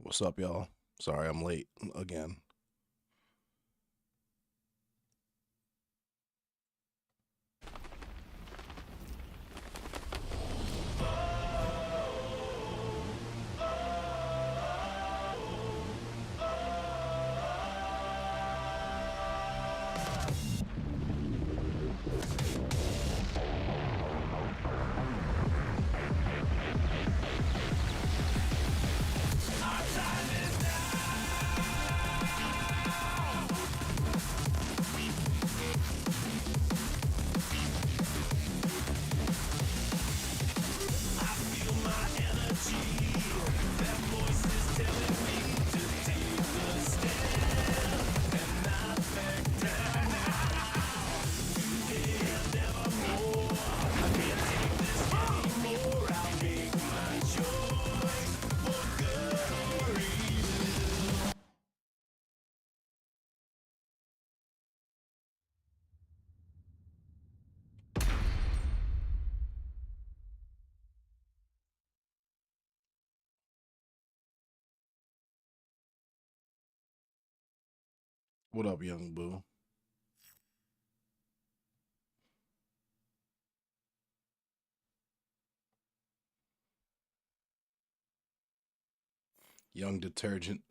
What's up, y'all? Sorry I'm late again. What up, young boo? Young detergent.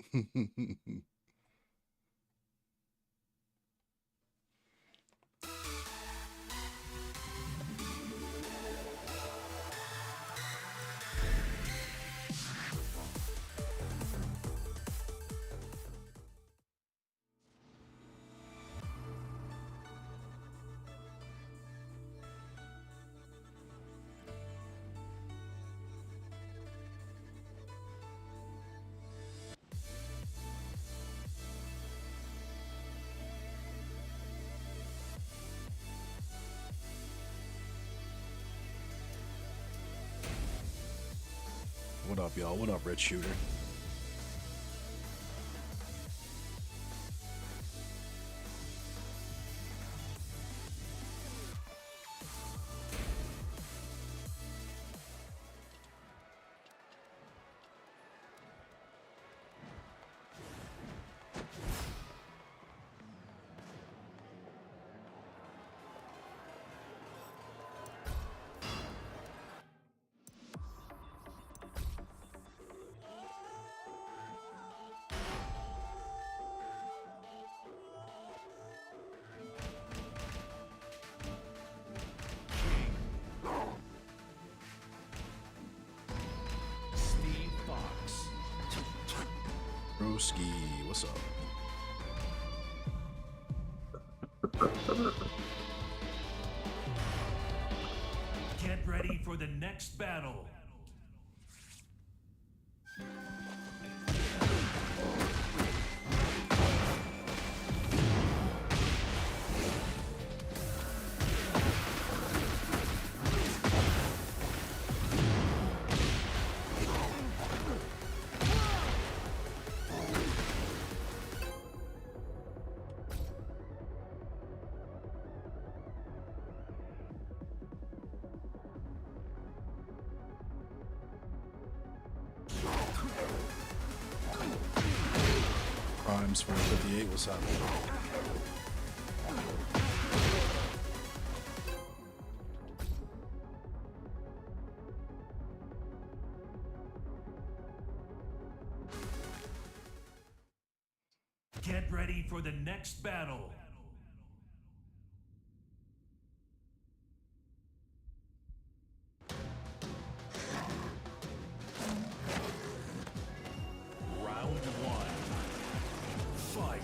What up, y'all? What up, Red Shooter? Broski, what's up? Get ready for the next battle. Primes 458, what's happening? Get ready for the next battle. Round one. Fight.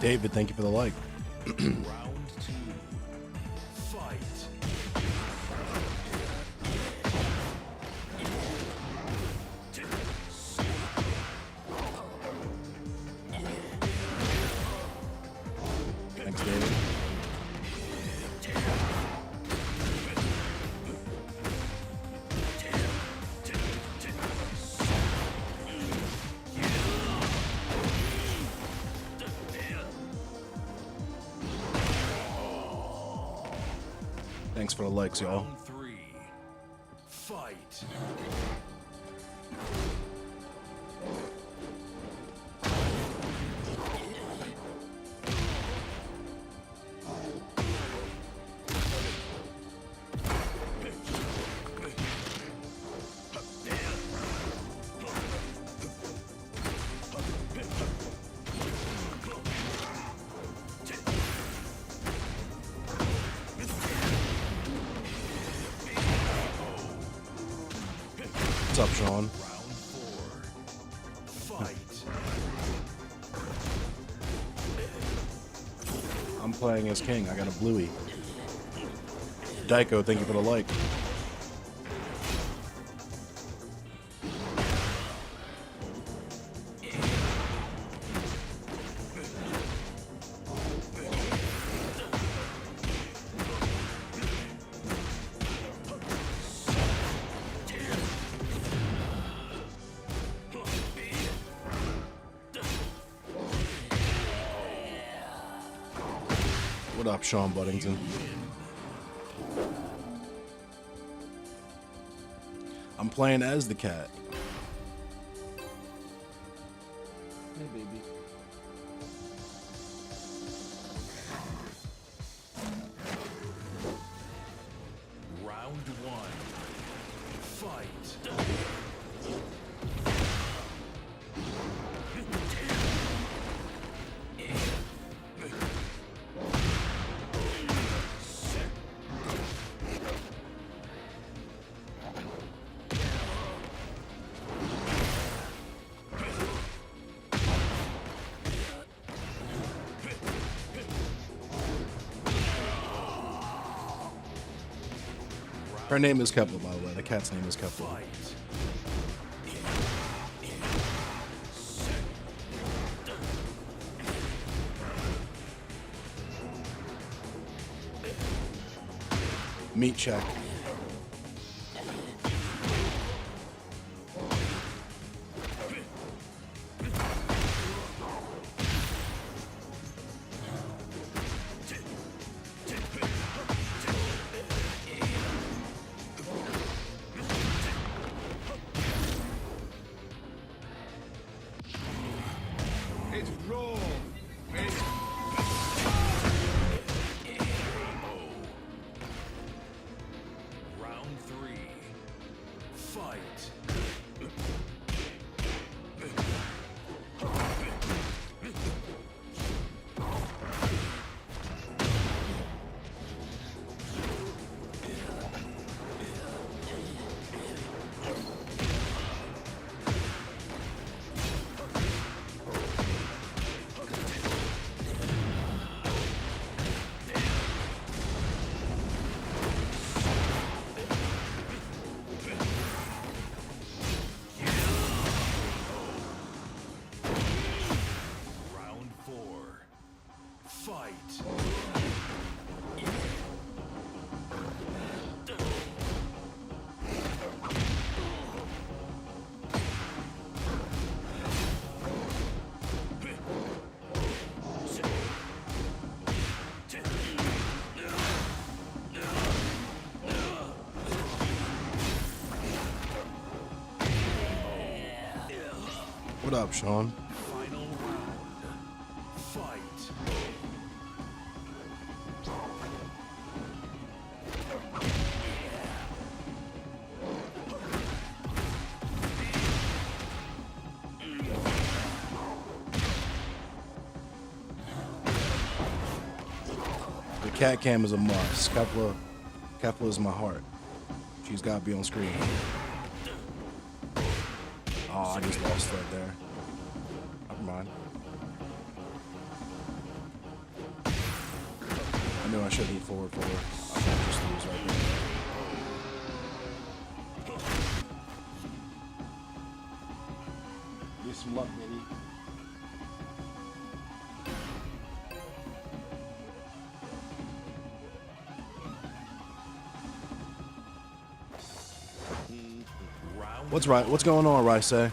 David, thank you for the like. Round two. Fight. Thanks for the likes, y'all. Round 3. Fight. What's up, Sean? Round 4. Fight. I'm playing as King. I got a bluey. Daiko, thank you for the like. What up, Sean Buddington? I'm playing as the cat. Hey, baby. Round 1. Fight. Her name is Kepler, by the way. The cat's name is Kepler. Fight. Meat check. It's raw. It's Round 3. Fight. Round 4. Fight. What up, Sean? Final round. Fight. The cat cam is a must. Kepler is my heart. She's got to be on screen. Oh, I just lost that there. Never mind. I knew I should be forward for her. I might just lose right there. Get some luck, baby. Round What's right? What's going on, Rice? fight.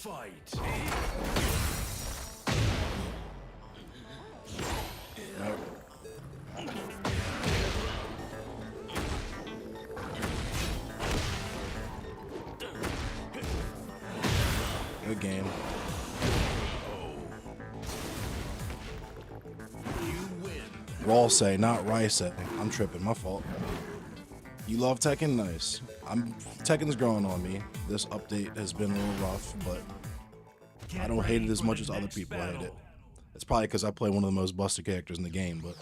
Fight. Nope. Good game. Raw say, not Rice say. I'm tripping, my fault. You love Tekken? Nice. Tekken's growing on me. This update has been a little rough, but I don't hate it as much as other people hate it. It's probably because I play one of the most busted characters in the game, but...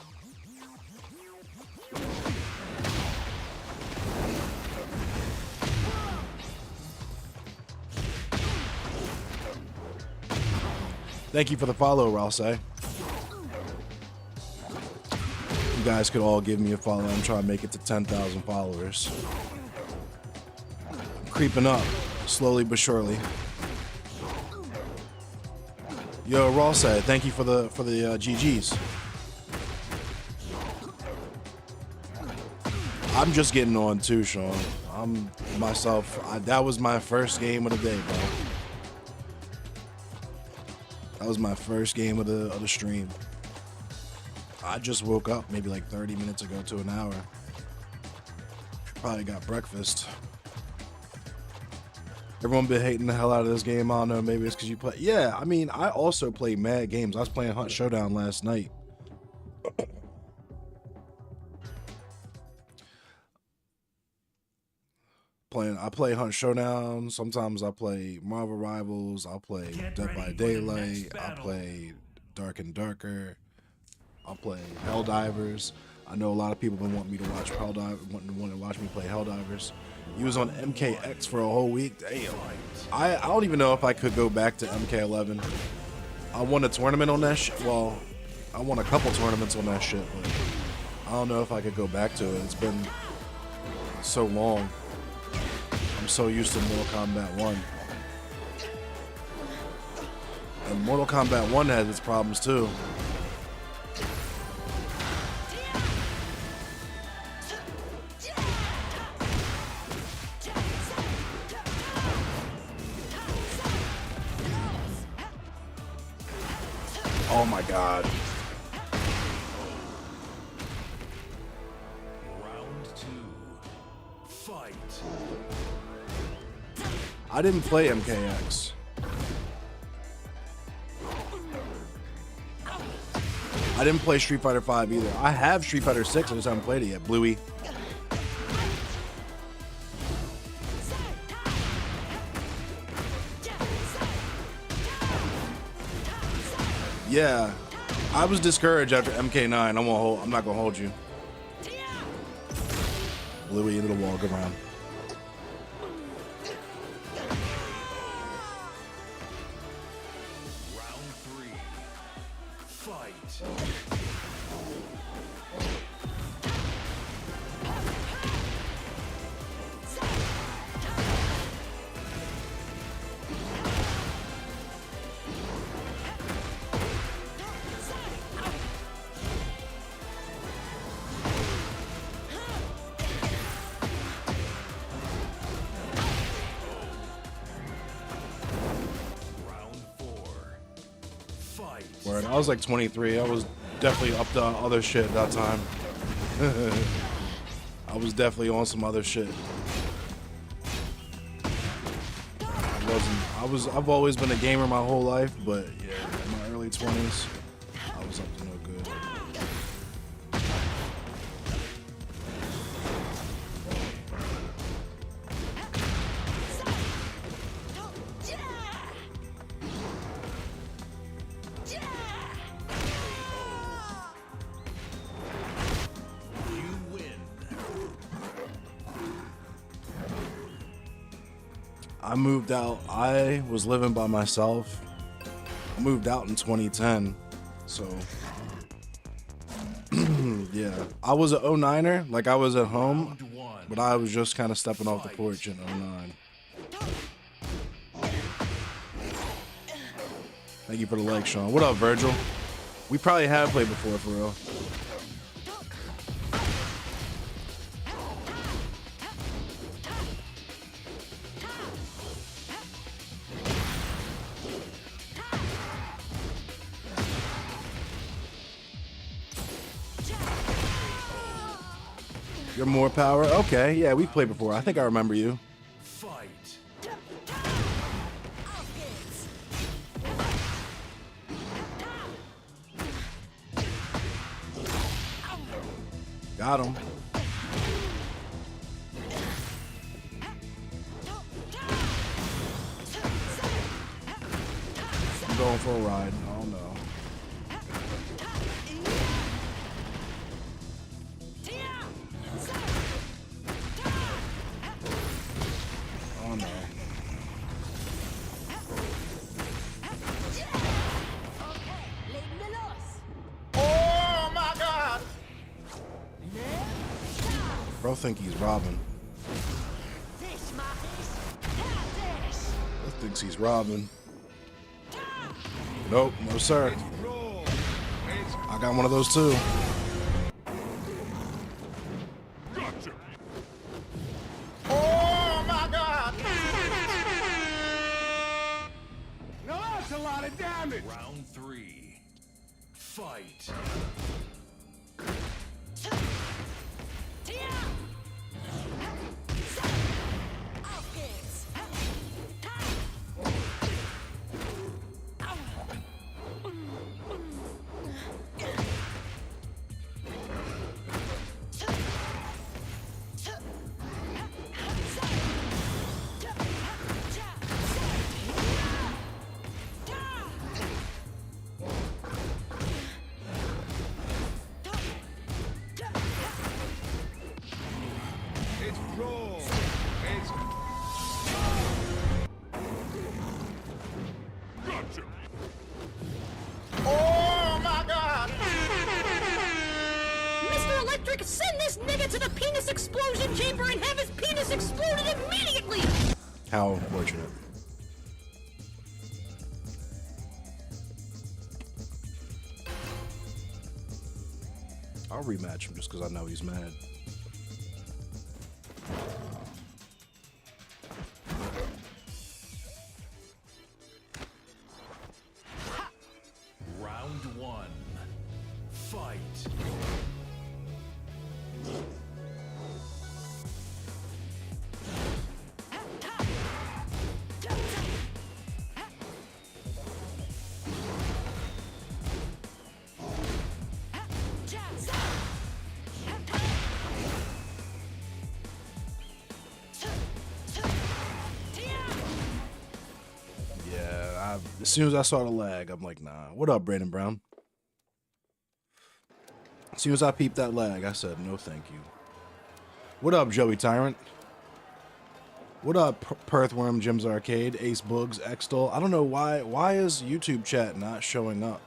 Thank you for the follow, Rouse. You guys could all give me a follow. I'm trying to make it to 10,000 followers. I'm creeping up, slowly but surely. Yo, Ross, thank you for the GGs. I'm just getting on too, Sean. That was my first game of the day, bro. That was my first game of the stream. I just woke up maybe like 30 minutes ago to an hour. Probably got breakfast. Everyone been hating the hell out of this game. I don't know, maybe it's because you play. Yeah, I mean, I also play mad games. I was playing Hunt Showdown last night. I play Hunt Showdown. Sometimes I play Marvel Rivals. I'll play Dead by Daylight. I play Dark and Darker. I'll play Helldivers. I know a lot of people been wanting me to watch want to watch me play Helldivers. You was on MKX for a whole week. Damn. I don't even know if I could go back to MK11. I won a tournament on that shit. Well, I won a couple tournaments on that shit, but I don't know if I could go back to it. It's been so long. I'm so used to Mortal Kombat 1. And Mortal Kombat 1 has its problems too. Oh my god. Round 2. Fight. I didn't play MKX. I didn't play Street Fighter 5 either. I have Street Fighter 6, I just haven't played it yet. Bluey. Yeah, I was discouraged after MK9. I'm not gonna hold you. Bluey into the wall, good round. Round 3. Fight. Word. I was like 23. I was definitely up to other shit at that time. I was definitely on some other shit. I've always been a gamer my whole life, but yeah, in my early 20s, I was up to no good. I moved out. I was living by myself. I moved out in 2010. So, yeah. I was an 09er. Like, I was at home. But I was just kind of stepping off the porch in 09. Thank you for the like, Sean. What up, Virgil? We probably have played before, for real. You're more power? Okay, yeah, we've played before. I think I remember you. Fight. Got him. I'm going for a ride. Oh no. Oh no. Oh my God! Bro think he's robbing. Bro thinks he's robbing. Nope, no sir. Roll. I got one of those too. Gotcha. Oh my God! Now that's a lot of damage. Round 3. Fight. It's roll. It's gotcha. Oh my God! Mr. Electric, send this nigga to the penis explosion chamber and have his penis exploded immediately! How unfortunate. I'll rematch him just because I know he's mad. Round 1. Fight. Yeah, as soon as I saw the lag, I'm like, nah. What up, Brandon Brown? As soon as I peeped that lag, I said, no thank you. What up, Joey Tyrant? What up, Perthworm, Jim's Arcade, Ace Boogs, Extol? I don't know why is YouTube chat not showing up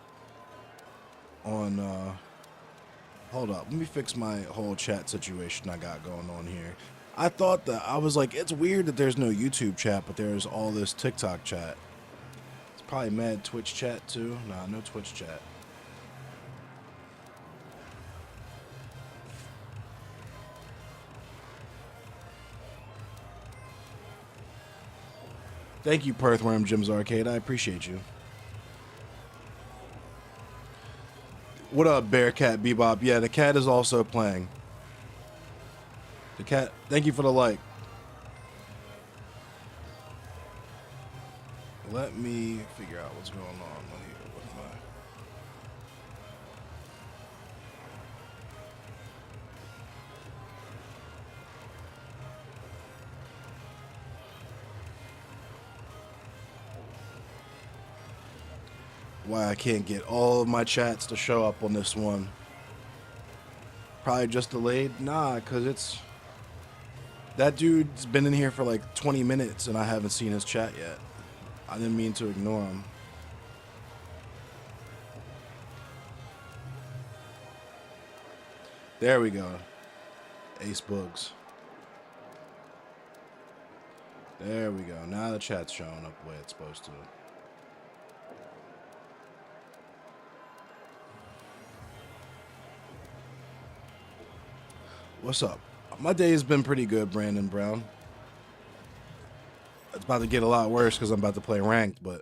on, hold up, let me fix my whole chat situation I got going on here. I thought that, I was like, it's weird that there's no YouTube chat, but there's all this TikTok chat. It's probably mad Twitch chat too. Nah, no Twitch chat. Thank you, Perthworm, Jim's Arcade. I appreciate you. What up, Bearcat Bebop? Yeah, the cat is also playing. The cat, thank you for the like. Let me figure out what's going on here with my... Why I can't get all of my chats to show up on this one. Probably just delayed? Nah, because it's... That dude's been in here for like 20 minutes and I haven't seen his chat yet. I didn't mean to ignore him. There we go. Ace Boogs. There we go. Now the chat's showing up the way it's supposed to. What's up? My day has been pretty good, Brandon Brown. It's about to get a lot worse because I'm about to play ranked, but...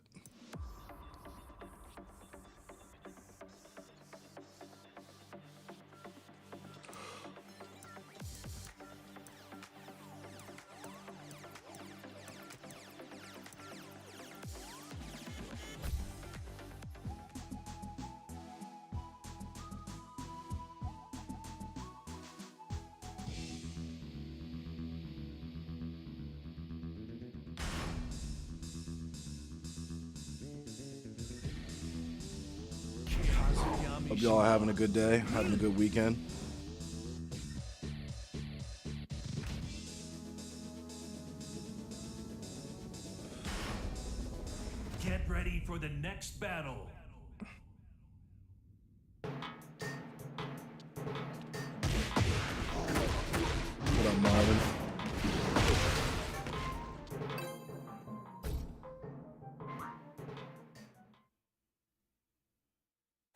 Hope y'all are having a good day, having a good weekend. Get ready for the next battle. What up, Marvin?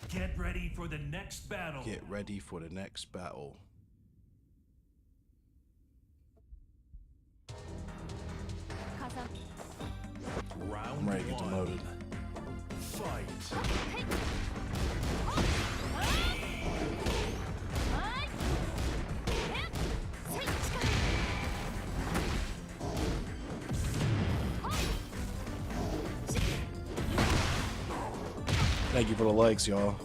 Get ready for the next battle. Get ready for the next battle. Round I'm ready to get one. demoted. Fight. Thank you for the likes, y'all.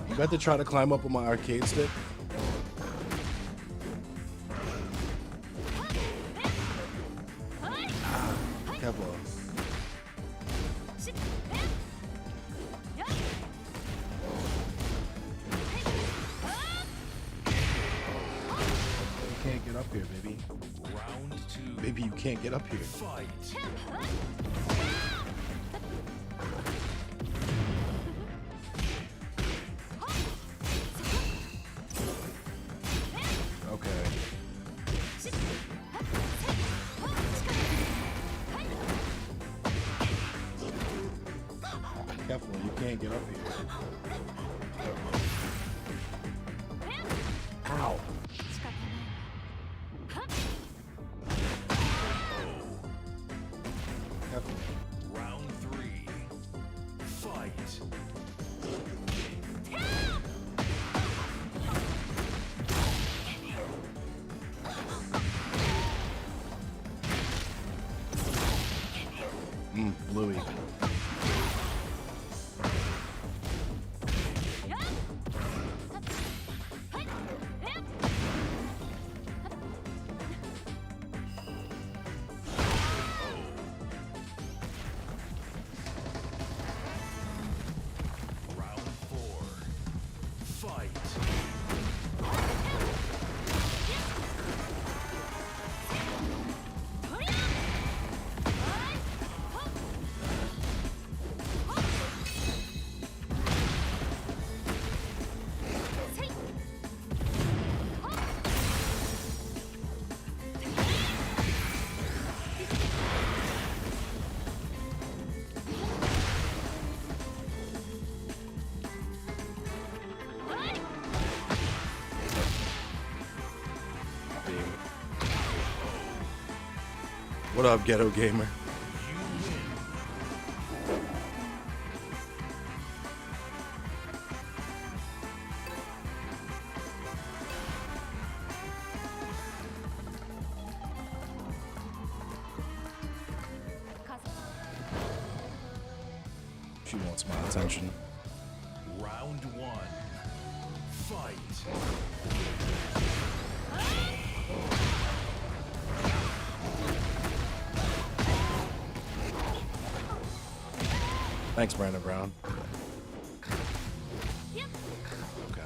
You about to try to climb up on my arcade stick? Careful. You can't get up here, baby. Round two. Baby, you can't get up here. Fight. Okay. Careful, you can't get up here. Ow. Careful. Round three. Fight. Bluey. Round four. Fight. What up, ghetto gamer? You win. She wants my attention. Round one. Fight. Thanks, Brandon Brown. Okay.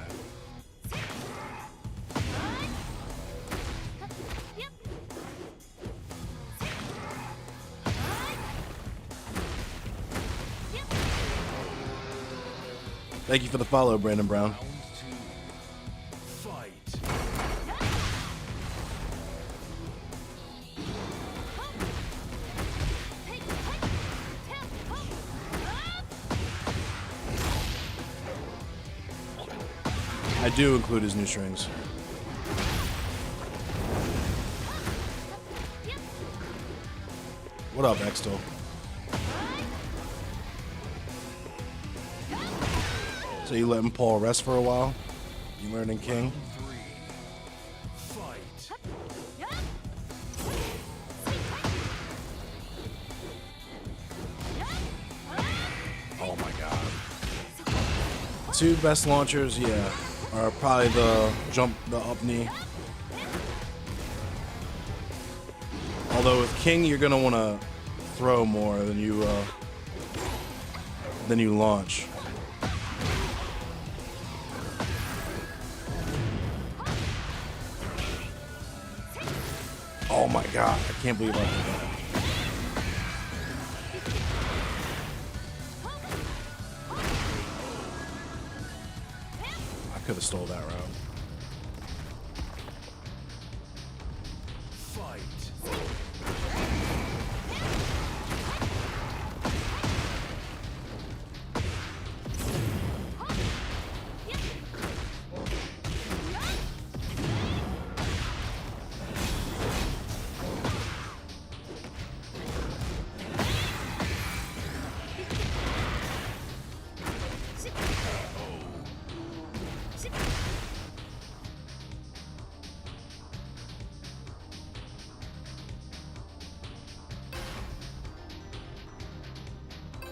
Thank you for the follow, Brandon Brown. Round two. Fight. I do include his new strings. What up, Extol? So you letting Paul rest for a while? You learning King? Three. Fight. Oh my god. Two best launchers, yeah. Or probably the up knee. Although with King, you're gonna want to throw more than you launch. Oh my god, I can't believe I did that. I could have stole that route.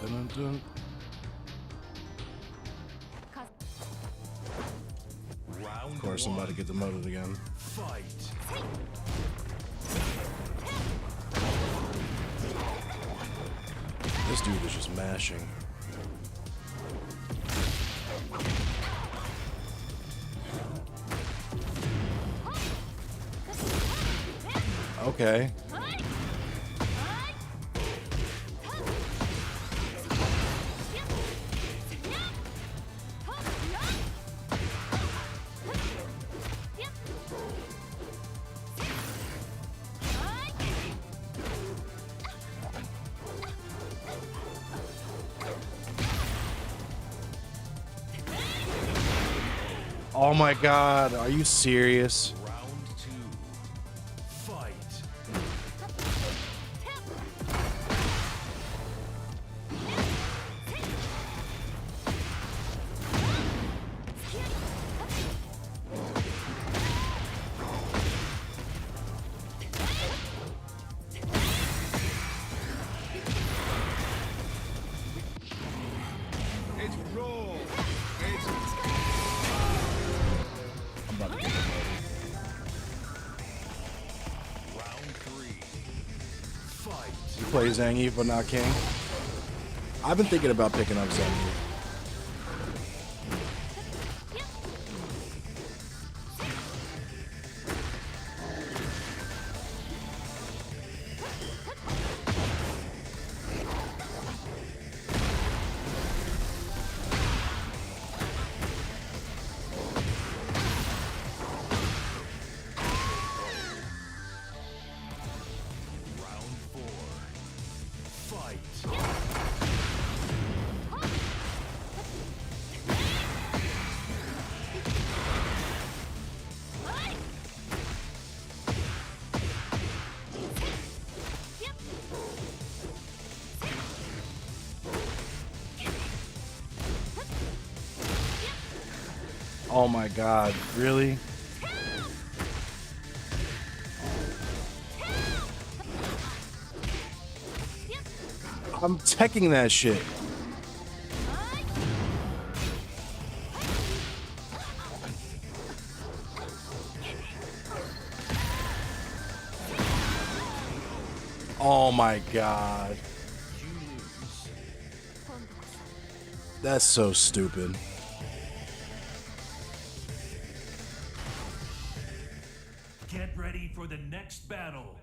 Dun, dun. Of course, I'm about to get demoted again. This dude is just mashing. Okay. Oh my god, are you serious? Round 2. Fight. It's raw. It's I'm about to get demoted. Round 3. Fight. You play Zangief but not King? I've been thinking about picking up Zangief. Round 4. Fight. Oh my god, really? I'm teching that shit. Oh my god. That's so stupid. Get ready for the next battle.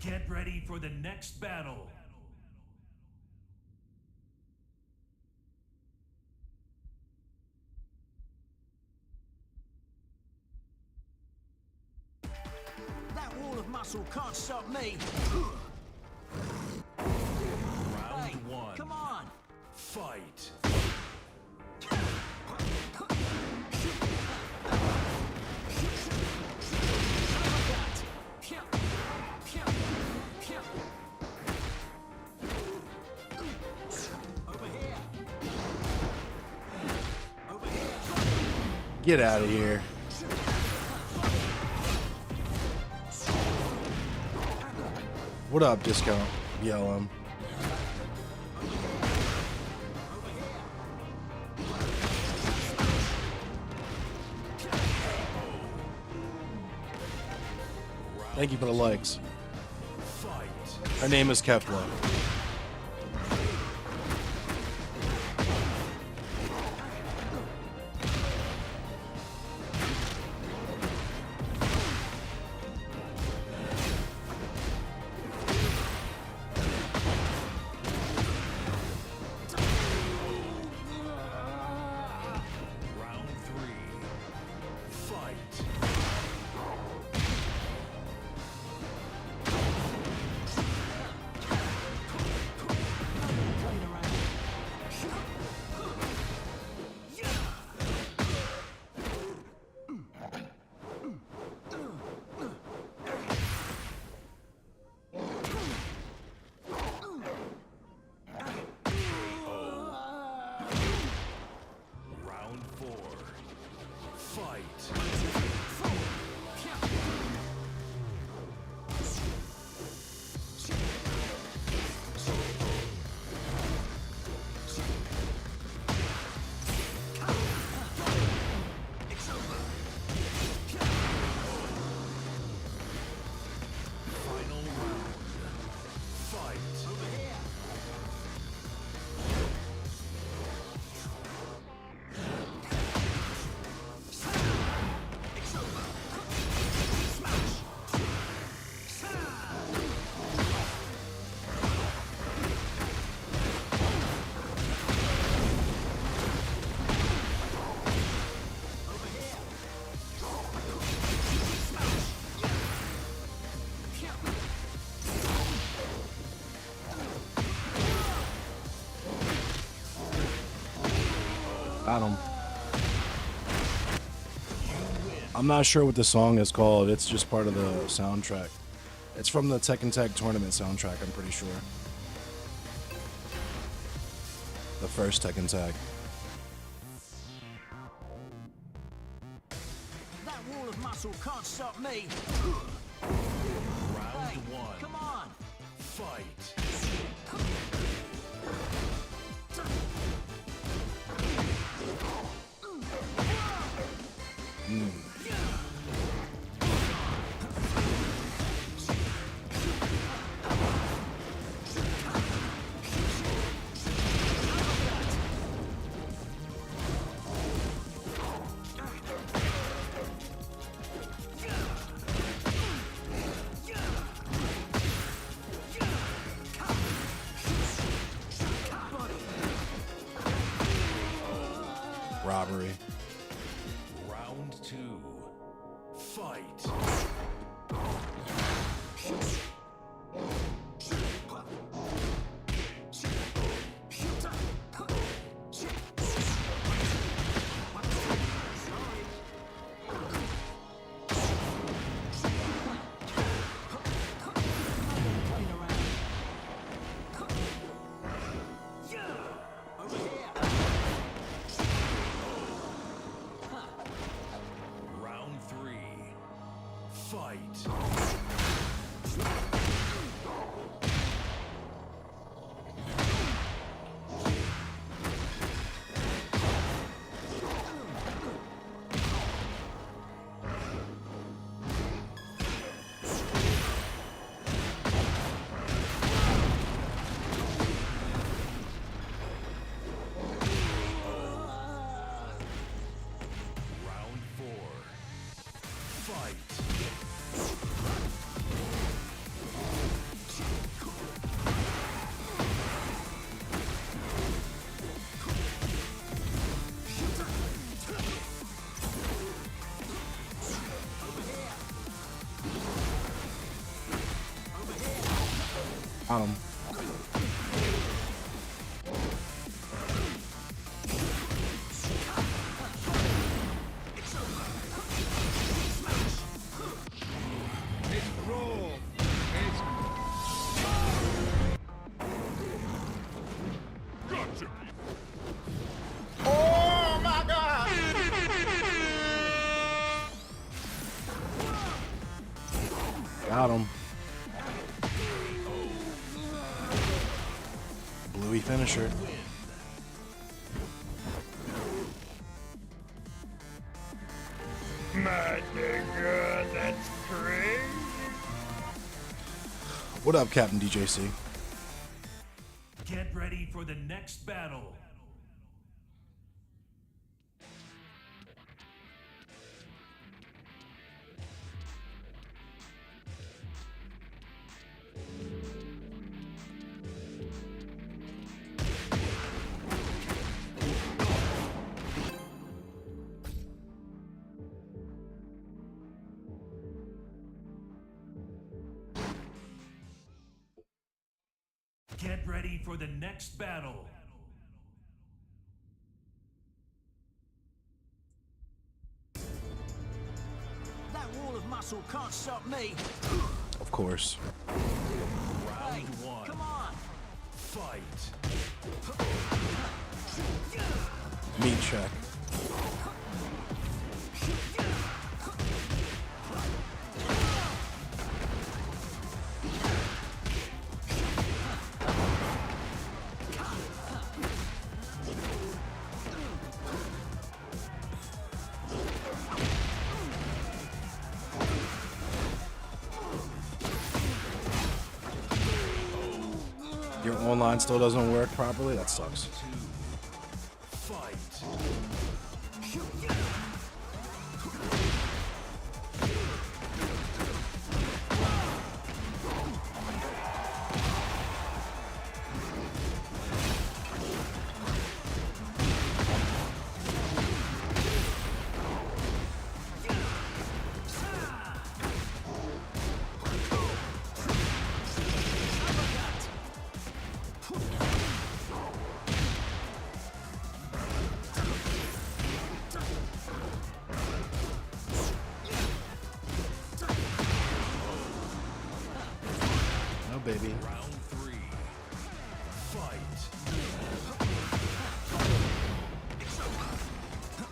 Get ready for the next battle. That wall of muscle can't stop me. Round Hey, 1. come on. Fight. Get out of here. What up, Discount? Yell him. Thank you for the likes. Her name is Kefla. Got him. I'm not sure what the song is called. It's just part of the soundtrack. It's from the Tekken Tag Tournament soundtrack, I'm pretty sure. The first Tekken Tag. That wall of muscle can't stop me. Round Hey, one. come on. Fight. Robbery. Round two. Fight. Round three. Fight. Round four. Fight. Got him. It's raw. It's gotcha. Oh my God! Got him. Bluey finisher. My nigga, that's crazy. What up, Captain DJC? Get ready for the next battle. Get ready for the next battle. That wall of muscle can't stop me. Of course. Round one. Come on. Fight. Meat check. Your online still doesn't work properly? That sucks. Fight. No, baby. Round three. Fight.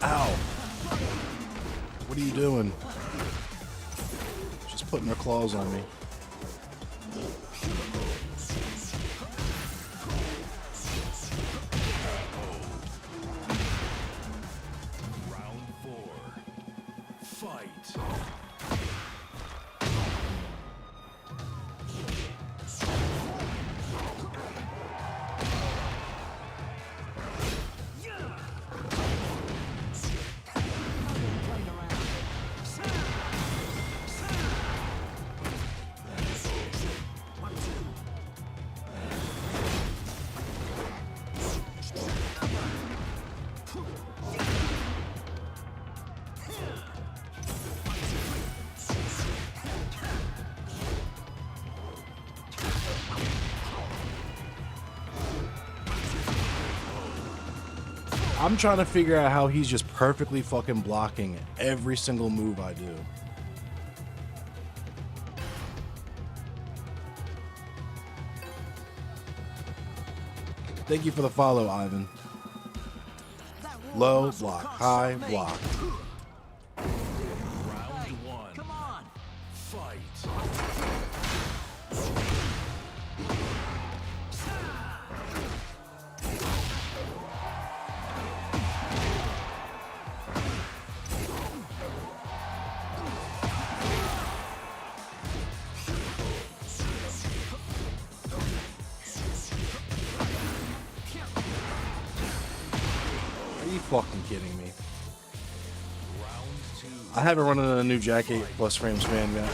Ow. What are you doing? She's putting her claws on me. Round four. Fight. I'm trying to figure out how he's just perfectly fucking blocking every single move I do. Thank you for the follow, Ivan. Low block, high block. Round one. Come on. Fight. Are you fucking kidding me? Round two. I haven't run into a new Jack 8 plus frames fan yet.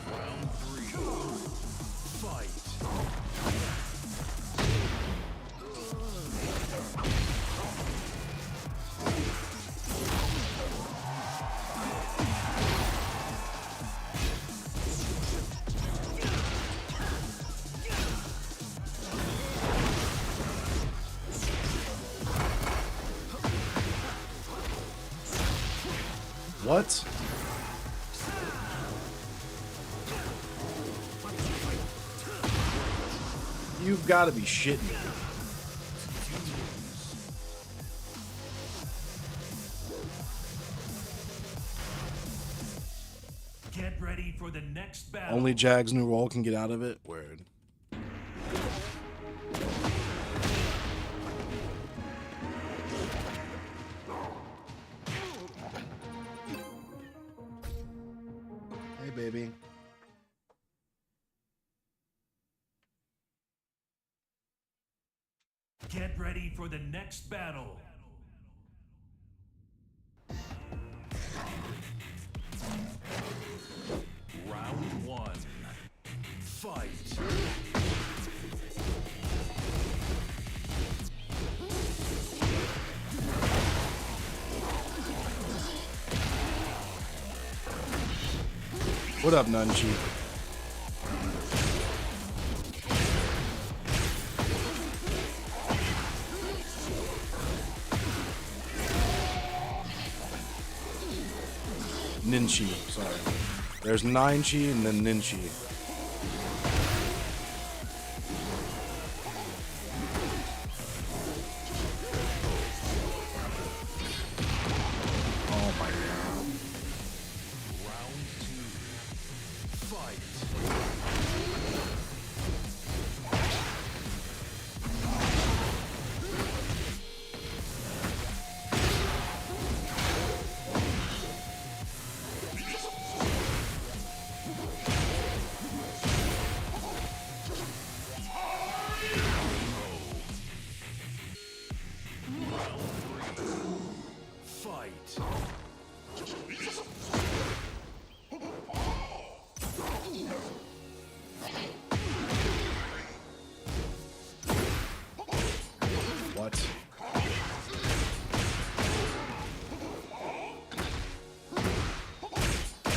Round three. Fight. What? You've got to be shitting me. Get ready for the next battle. Only Jag's new role can get out of it? Word. Hey, baby. Get ready for the next battle. Round one. Fight. What up, Nunchi? Ninchi, sorry. There's Ninchi and then Ninchi. Oh my god. Round two. Fight. Fight. What?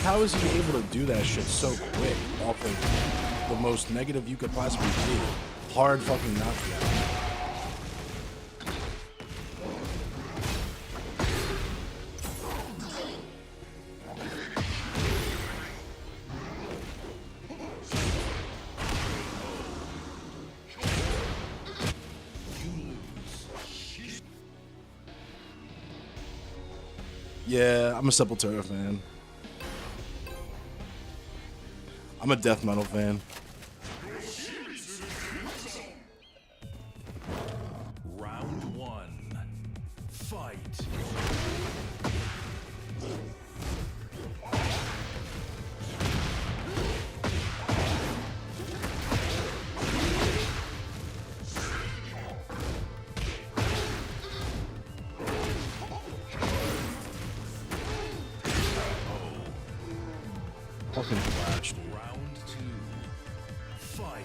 How is he able to do that shit so quick off of the most negative you could possibly be? Hard fucking knockdown. Yeah, I'm a Sepultura fan. I'm a death metal fan. Round one. Fight. Fucking flash, dude. Round two. Fight.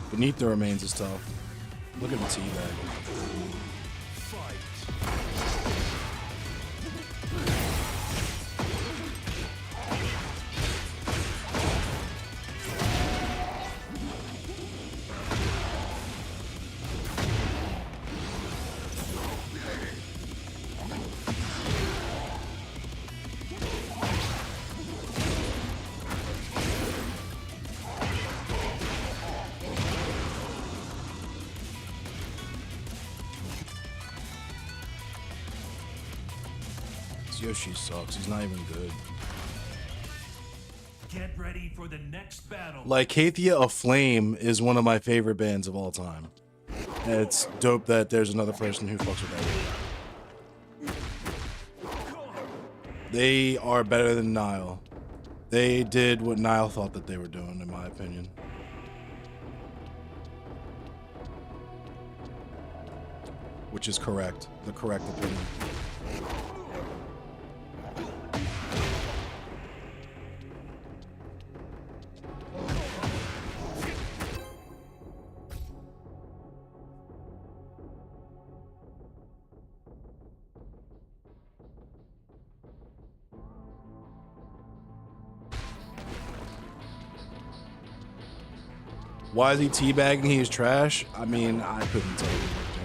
Beneath the Remains is tough. Look at the teabag. Fight. Yoshi sucks. He's not even good. Get ready for the next battle. Like, Hathia Aflame is one of my favorite bands of all time. And it's dope that there's another person who fucks with that. They are better than Nile. They did what Nile thought that they were doing, in my opinion. Which is correct. The correct opinion. Why is he teabagging? He's trash. I mean, I couldn't tell you, Victor.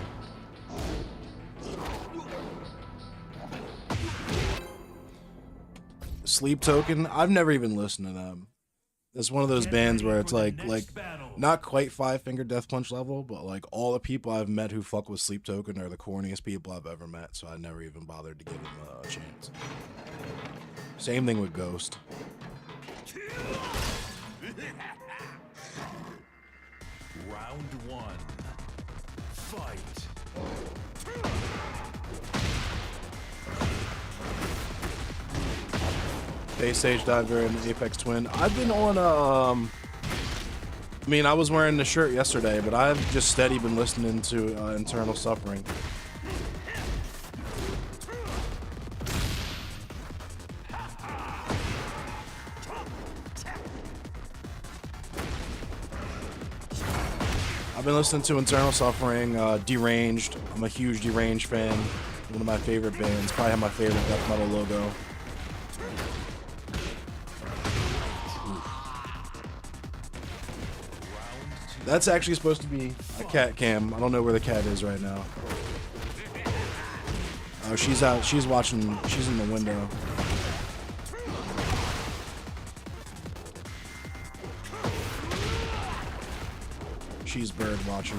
Sleep Token. I've never even listened to them. It's one of those bands where it's like not quite Five Finger Death Punch level, but like all the people I've met who fuck with Sleep Token are the corniest people I've ever met. So I never even bothered to give them a chance. Same thing with Ghost. Round one. Fight. Base Sage Diver and Apex Twin. I've been on I mean, I was wearing the shirt yesterday, but I've just steady been listening to Internal Suffering. I've been listening to Internal Suffering, Deranged. I'm a huge Deranged fan. One of my favorite bands. Probably have my favorite death metal logo. That's actually supposed to be a cat cam. I don't know where the cat is right now. Oh, she's out. She's watching. She's in the window. She's bird watching.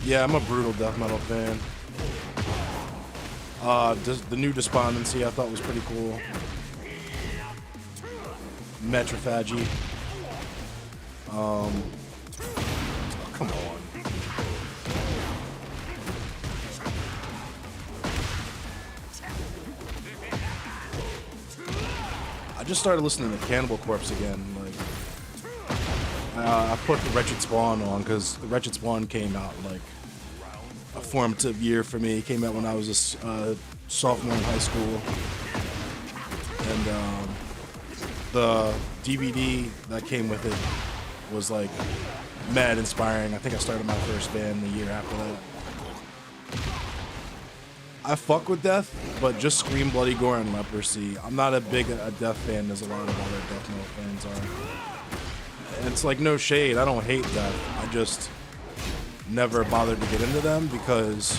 Yeah, I'm a brutal death metal fan. The new Despondency I thought was pretty cool. Metrophagy. Oh, come on. I just started listening to Cannibal Corpse again. Like, I put the Wretched Spawn on because the Wretched Spawn came out like a formative year for me. It came out when I was a sophomore in high school, and the DVD that came with it was like mad inspiring. I think I started my first band the year after that. I fuck with death, but just Scream, Bloody Gore, and Leprosy. I'm not as big a death fan as a lot of other death metal fans are. And it's like no shade. I don't hate death. I just never bothered to get into them because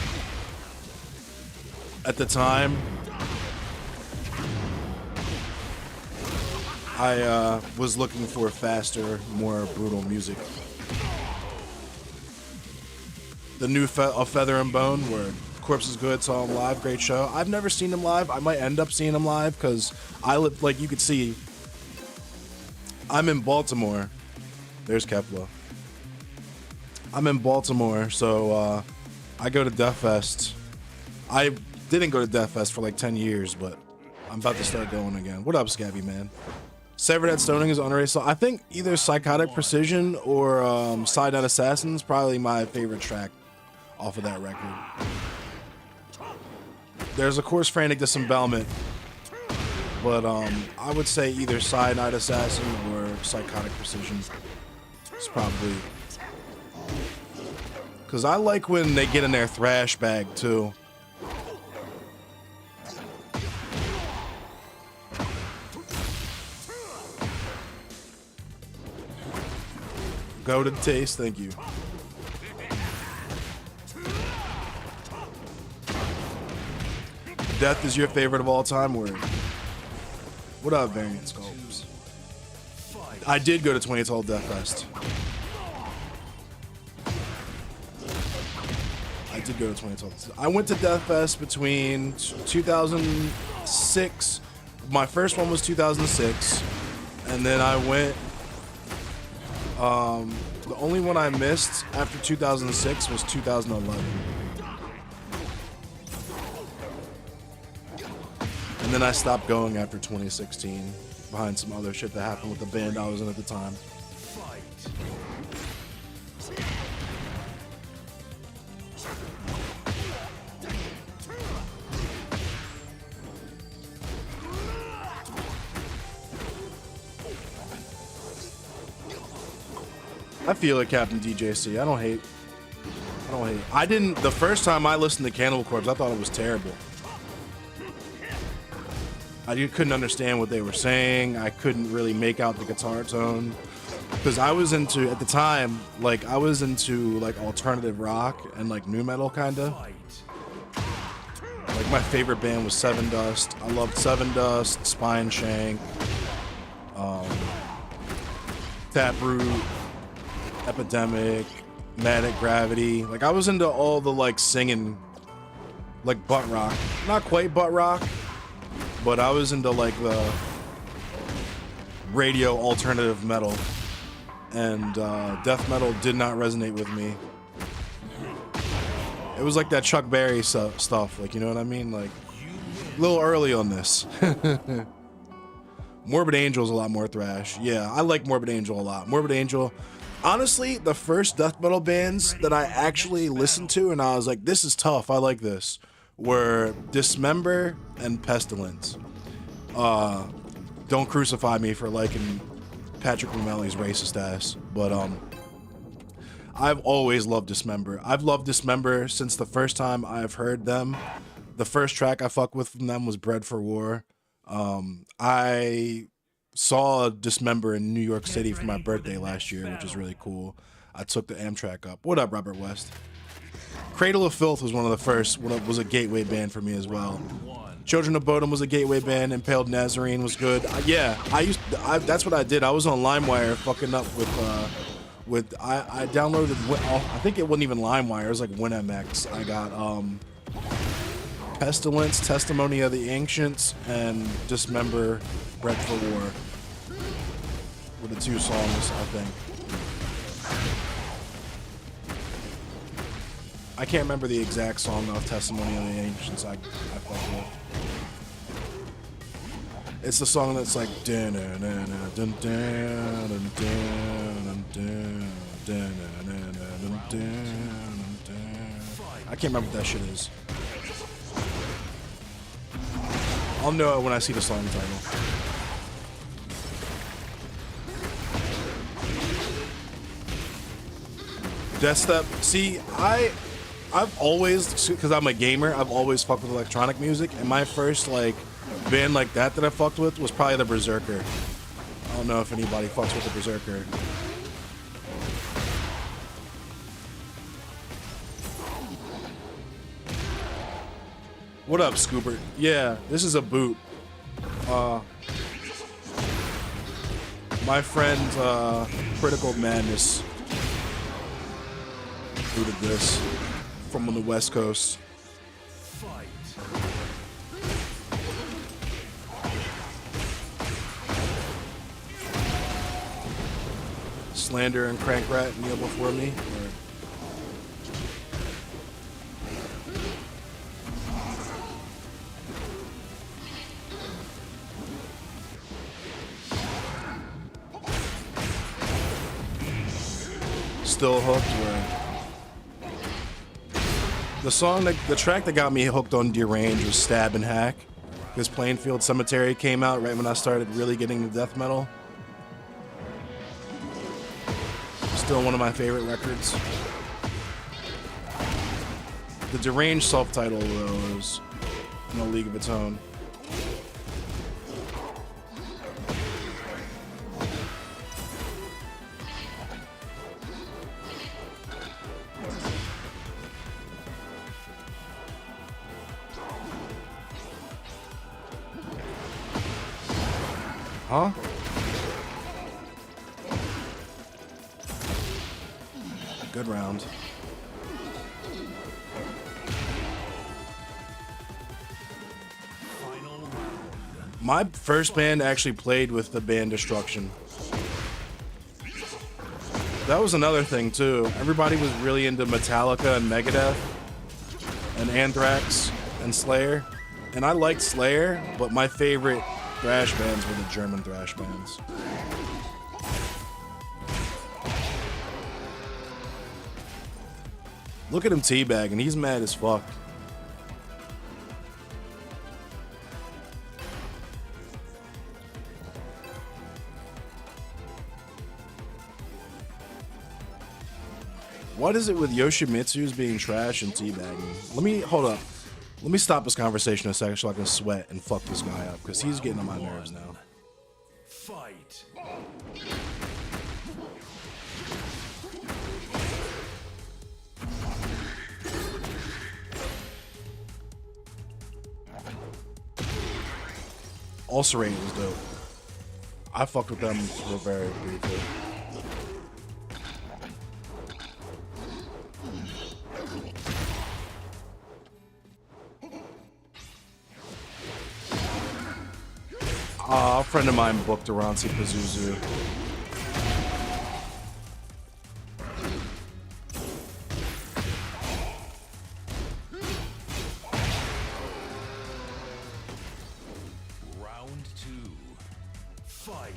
at the time I was looking for faster, more brutal music. The new Feather and Bone, where Corpse is good, saw him live, great show. I've never seen him live. I might end up seeing him live because I live, like you could see, I'm in Baltimore. There's Kepler. I'm in Baltimore, so I go to Death Fest. I didn't go to Death Fest for like 10 years, but I'm about to start going again. What up, Scabby Man? Severed Head Stoning is underrated. So I think either Psychotic Precision or Side Out Assassins probably my favorite track off of that record. There's of course Frantic Disembowelment, but I would say either Side Night Assassin or Psychotic Precision. It's probably because I like when they get in their thrash bag too. Go to the taste, thank you. Death is your favorite of all time, word. What up, Variant Sculpts? I did go to 2012 Death Fest. I did go to 2012. I went to Death Fest between 2006. My first one was 2006, and then I went. The only one I missed after 2006 was 2011. And then I stopped going after 2016 behind some other shit that happened with the band I was in at the time. I feel it, Captain DJC. I don't hate. I didn't. The first time I listened to Cannibal Corpse, I thought it was terrible. I couldn't understand what they were saying. I couldn't really make out the guitar tone. Because I was into, at the time, like, I was into, like, alternative rock and, like, nu metal, kind of. Like, my favorite band was Seven Dust. I loved Seven Dust, Spine Shank, Taproot, Epidemic, Manic Gravity. Like, I was into all the, like, singing, like, butt rock. Not quite butt rock, but I was into, like, the radio alternative metal. And death metal did not resonate with me. It was like that Chuck Berry stuff, like, you know what I mean? Like, a little early on this. Morbid Angel's a lot more thrash. Yeah, I like Morbid Angel a lot. Morbid Angel, honestly, the first death metal bands that I actually listened to and I was like, this is tough, I like this, were Dismember and Pestilence. Don't crucify me for liking Patrick O'Malley's racist ass, but I've always loved Dismember. I've loved Dismember since the first time I've heard them. The first track I fucked with from them was Bred for War. I saw Dismember in New York City for my birthday last year, which is really cool. I took the Amtrak up. What up, Robert West? Cradle of Filth was one of the first, was a gateway band for me as well. Children of Bodom was a gateway band. Impaled Nazarene was good. Yeah, that's what I did. I was on LimeWire fucking up with I downloaded, I think it wasn't even LimeWire, it was like WinMX. I got Pestilence, Testimony of the Ancients, and Dismember, Bred for War were the two songs, I think. I can't remember the exact song of Testimony of the Ancients I fucked with. It's the song that's like I can't remember what that shit is. I'll know it when I see the song title. Death Step. See, I've always, because I'm a gamer, I've always fucked with electronic music, and my first like band like that I fucked with was probably the Berserker. I don't know if anybody fucks with the Berserker. What up, Scoobert? Yeah, this is a boot. My friend Critical Madness booted this from on the West Coast. Slander and Crankrat kneel before me. Still hooked. The track that got me hooked on Derange was Stab and Hack, because Plainfield Cemetery came out right when I started really getting into death metal. Still one of my favorite records. The Deranged self-title, though, is in a league of its own. Huh? Good round. My first band actually played with the band Destruction. That was another thing too. Everybody was really into Metallica and Megadeth and Anthrax and Slayer. And I liked Slayer, but my favorite thrash bands were the German thrash bands. Look at him teabagging. He's mad as fuck. What is it with Yoshimitsu's being trash and teabagging? Hold up. Let me stop this conversation a second so I can sweat and fuck this guy up, because he's getting on my nerves now. Fight. Ulcerating is dope. I fucked with them for very briefly. A friend of mine booked Aransi Pazuzu. Round 2. Fight.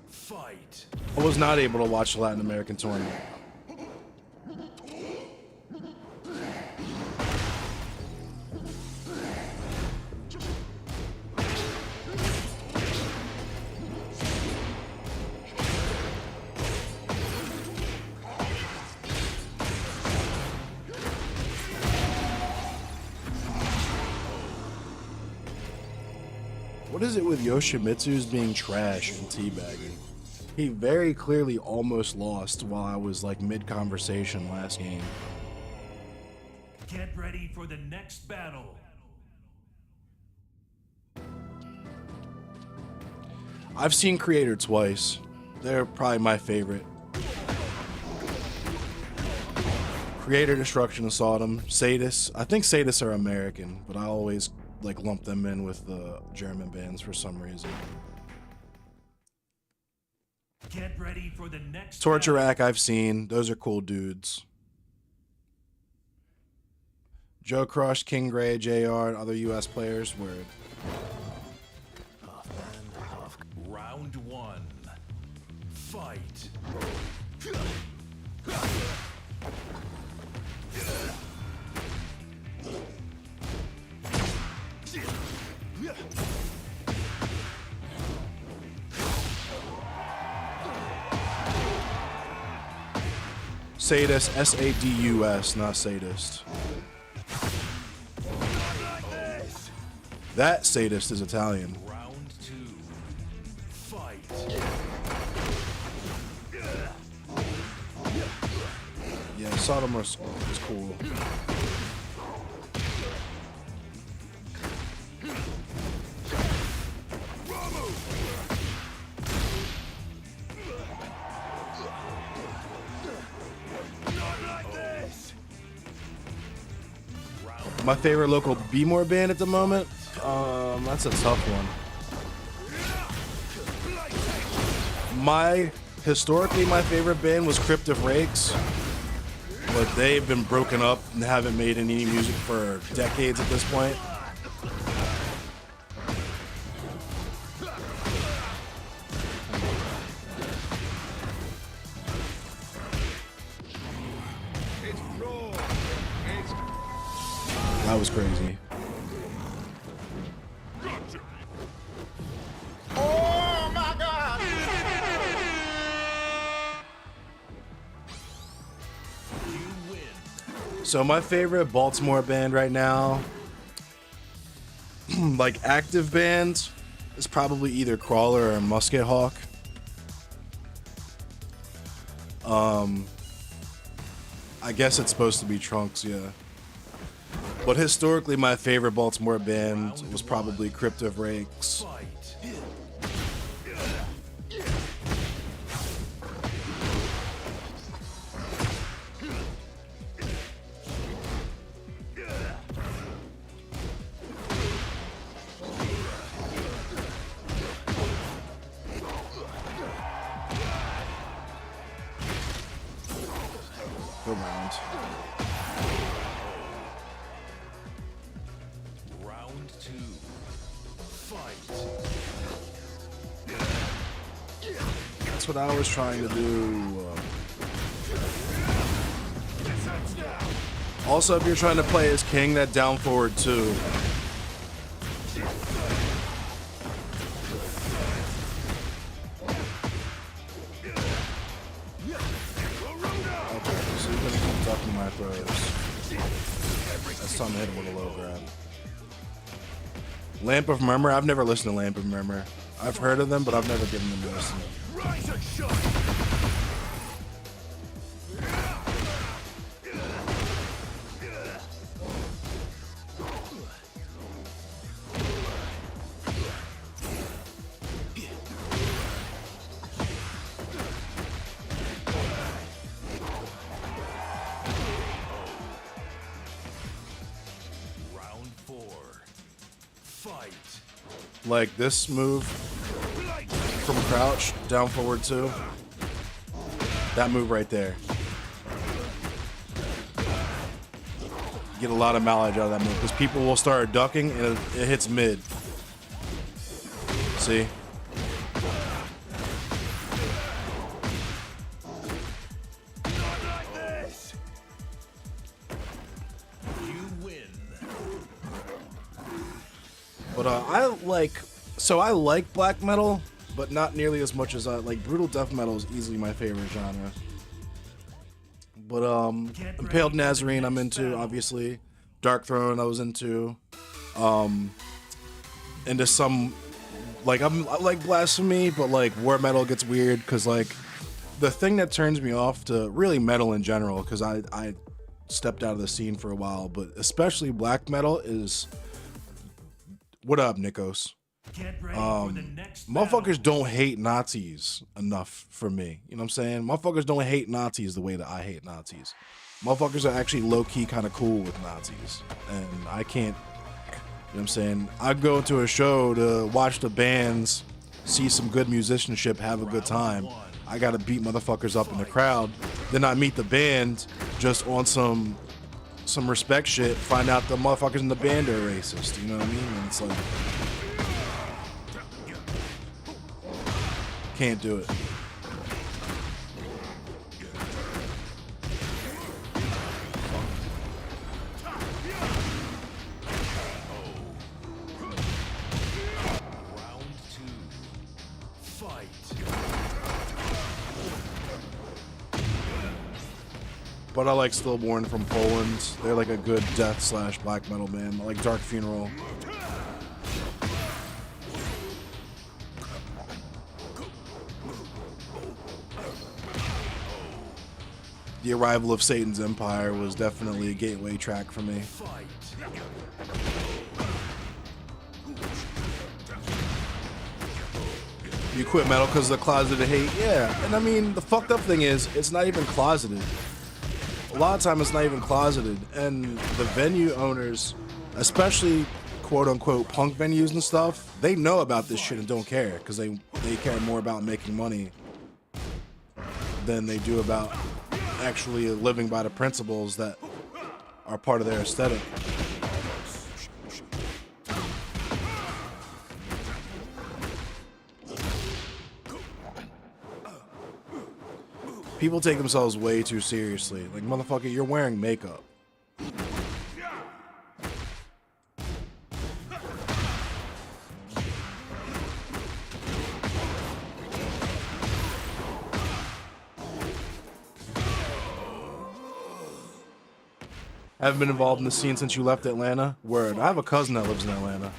Fight. I was not able to watch the Latin American tournament. What is it with Yoshimitsu's being trash and teabagging? He very clearly almost lost while I was like mid-conversation last game. Get ready for the next battle. I've seen Creator twice. They're probably my favorite. Creator, Destruction, and Sodom. Sadist. I think Sadists are American, but I always like lump them in with the German bands for some reason. Get ready for the next Torture battle. Rack I've seen. Those are cool dudes. Joe Crush, King Gray, JR, and other US players. Word. Round 1. Fight. Sadist, S-A-D-U-S, not sadist. That sadist is Italian. Round 2. Fight. Yeah, Sodom is cool. My favorite local B-more band at the moment? That's a tough one. Historically, my favorite band was Cryptic Rakes, but they've been broken up and haven't made any music for decades at this point. That was crazy. Oh my God! So my favorite Baltimore band right now, like active band, is probably either Crawler or Musket Hawk. I guess it's supposed to be Trunks, yeah. But historically, my favorite Baltimore band was probably Cryptic Rakes. Fight. Good round. Round 2. That's what I was trying to do. Also, if you're trying to play as King, that down forward too. Okay, so you're gonna keep ducking my throws. That's time to hit him with a low grab. Lamp of Murmur? I've never listened to Lamp of Murmur. I've heard of them, but I've never given them a listen. Like this move from crouch, down forward two. That move right there. Get a lot of mileage out of that move because people will start ducking and it hits mid. See? But I like black metal, but not nearly as much as I like. Brutal death metal is easily my favorite genre. But Impaled Nazarene I'm into, obviously. Dark Throne I was into. Into some I like blasphemy, but like war metal gets weird because like the thing that turns me off to really metal in general, because I stepped out of the scene for a while, but especially black metal is. What up, Nikos? Motherfuckers don't hate Nazis enough for me. You know what I'm saying? Motherfuckers don't hate Nazis the way that I hate Nazis. Motherfuckers are actually low-key kind of cool with Nazis. And I can't, you know what I'm saying? I go to a show to watch the bands, see some good musicianship, have a good time. I gotta beat motherfuckers up in the crowd. Then I meet the band just on some respect shit, find out the motherfuckers in the band are racist, you know what I mean? And it's like, can't do it. But I like Stillborn from Poland. They're like a good death / black metal band. I like Dark Funeral. The Arrival of Satan's Empire was definitely a gateway track for me. You quit metal because of the closeted hate? Yeah, and I mean, the fucked up thing is, it's not even closeted. A lot of time it's not even closeted, and the venue owners, especially quote-unquote punk venues and stuff, they know about this shit and don't care, because they care more about making money than they do about actually living by the principles that are part of their aesthetic. People take themselves way too seriously. Like, motherfucker, you're wearing makeup. Haven't been involved in the scene since you left Atlanta? Word. I have a cousin that lives in Atlanta.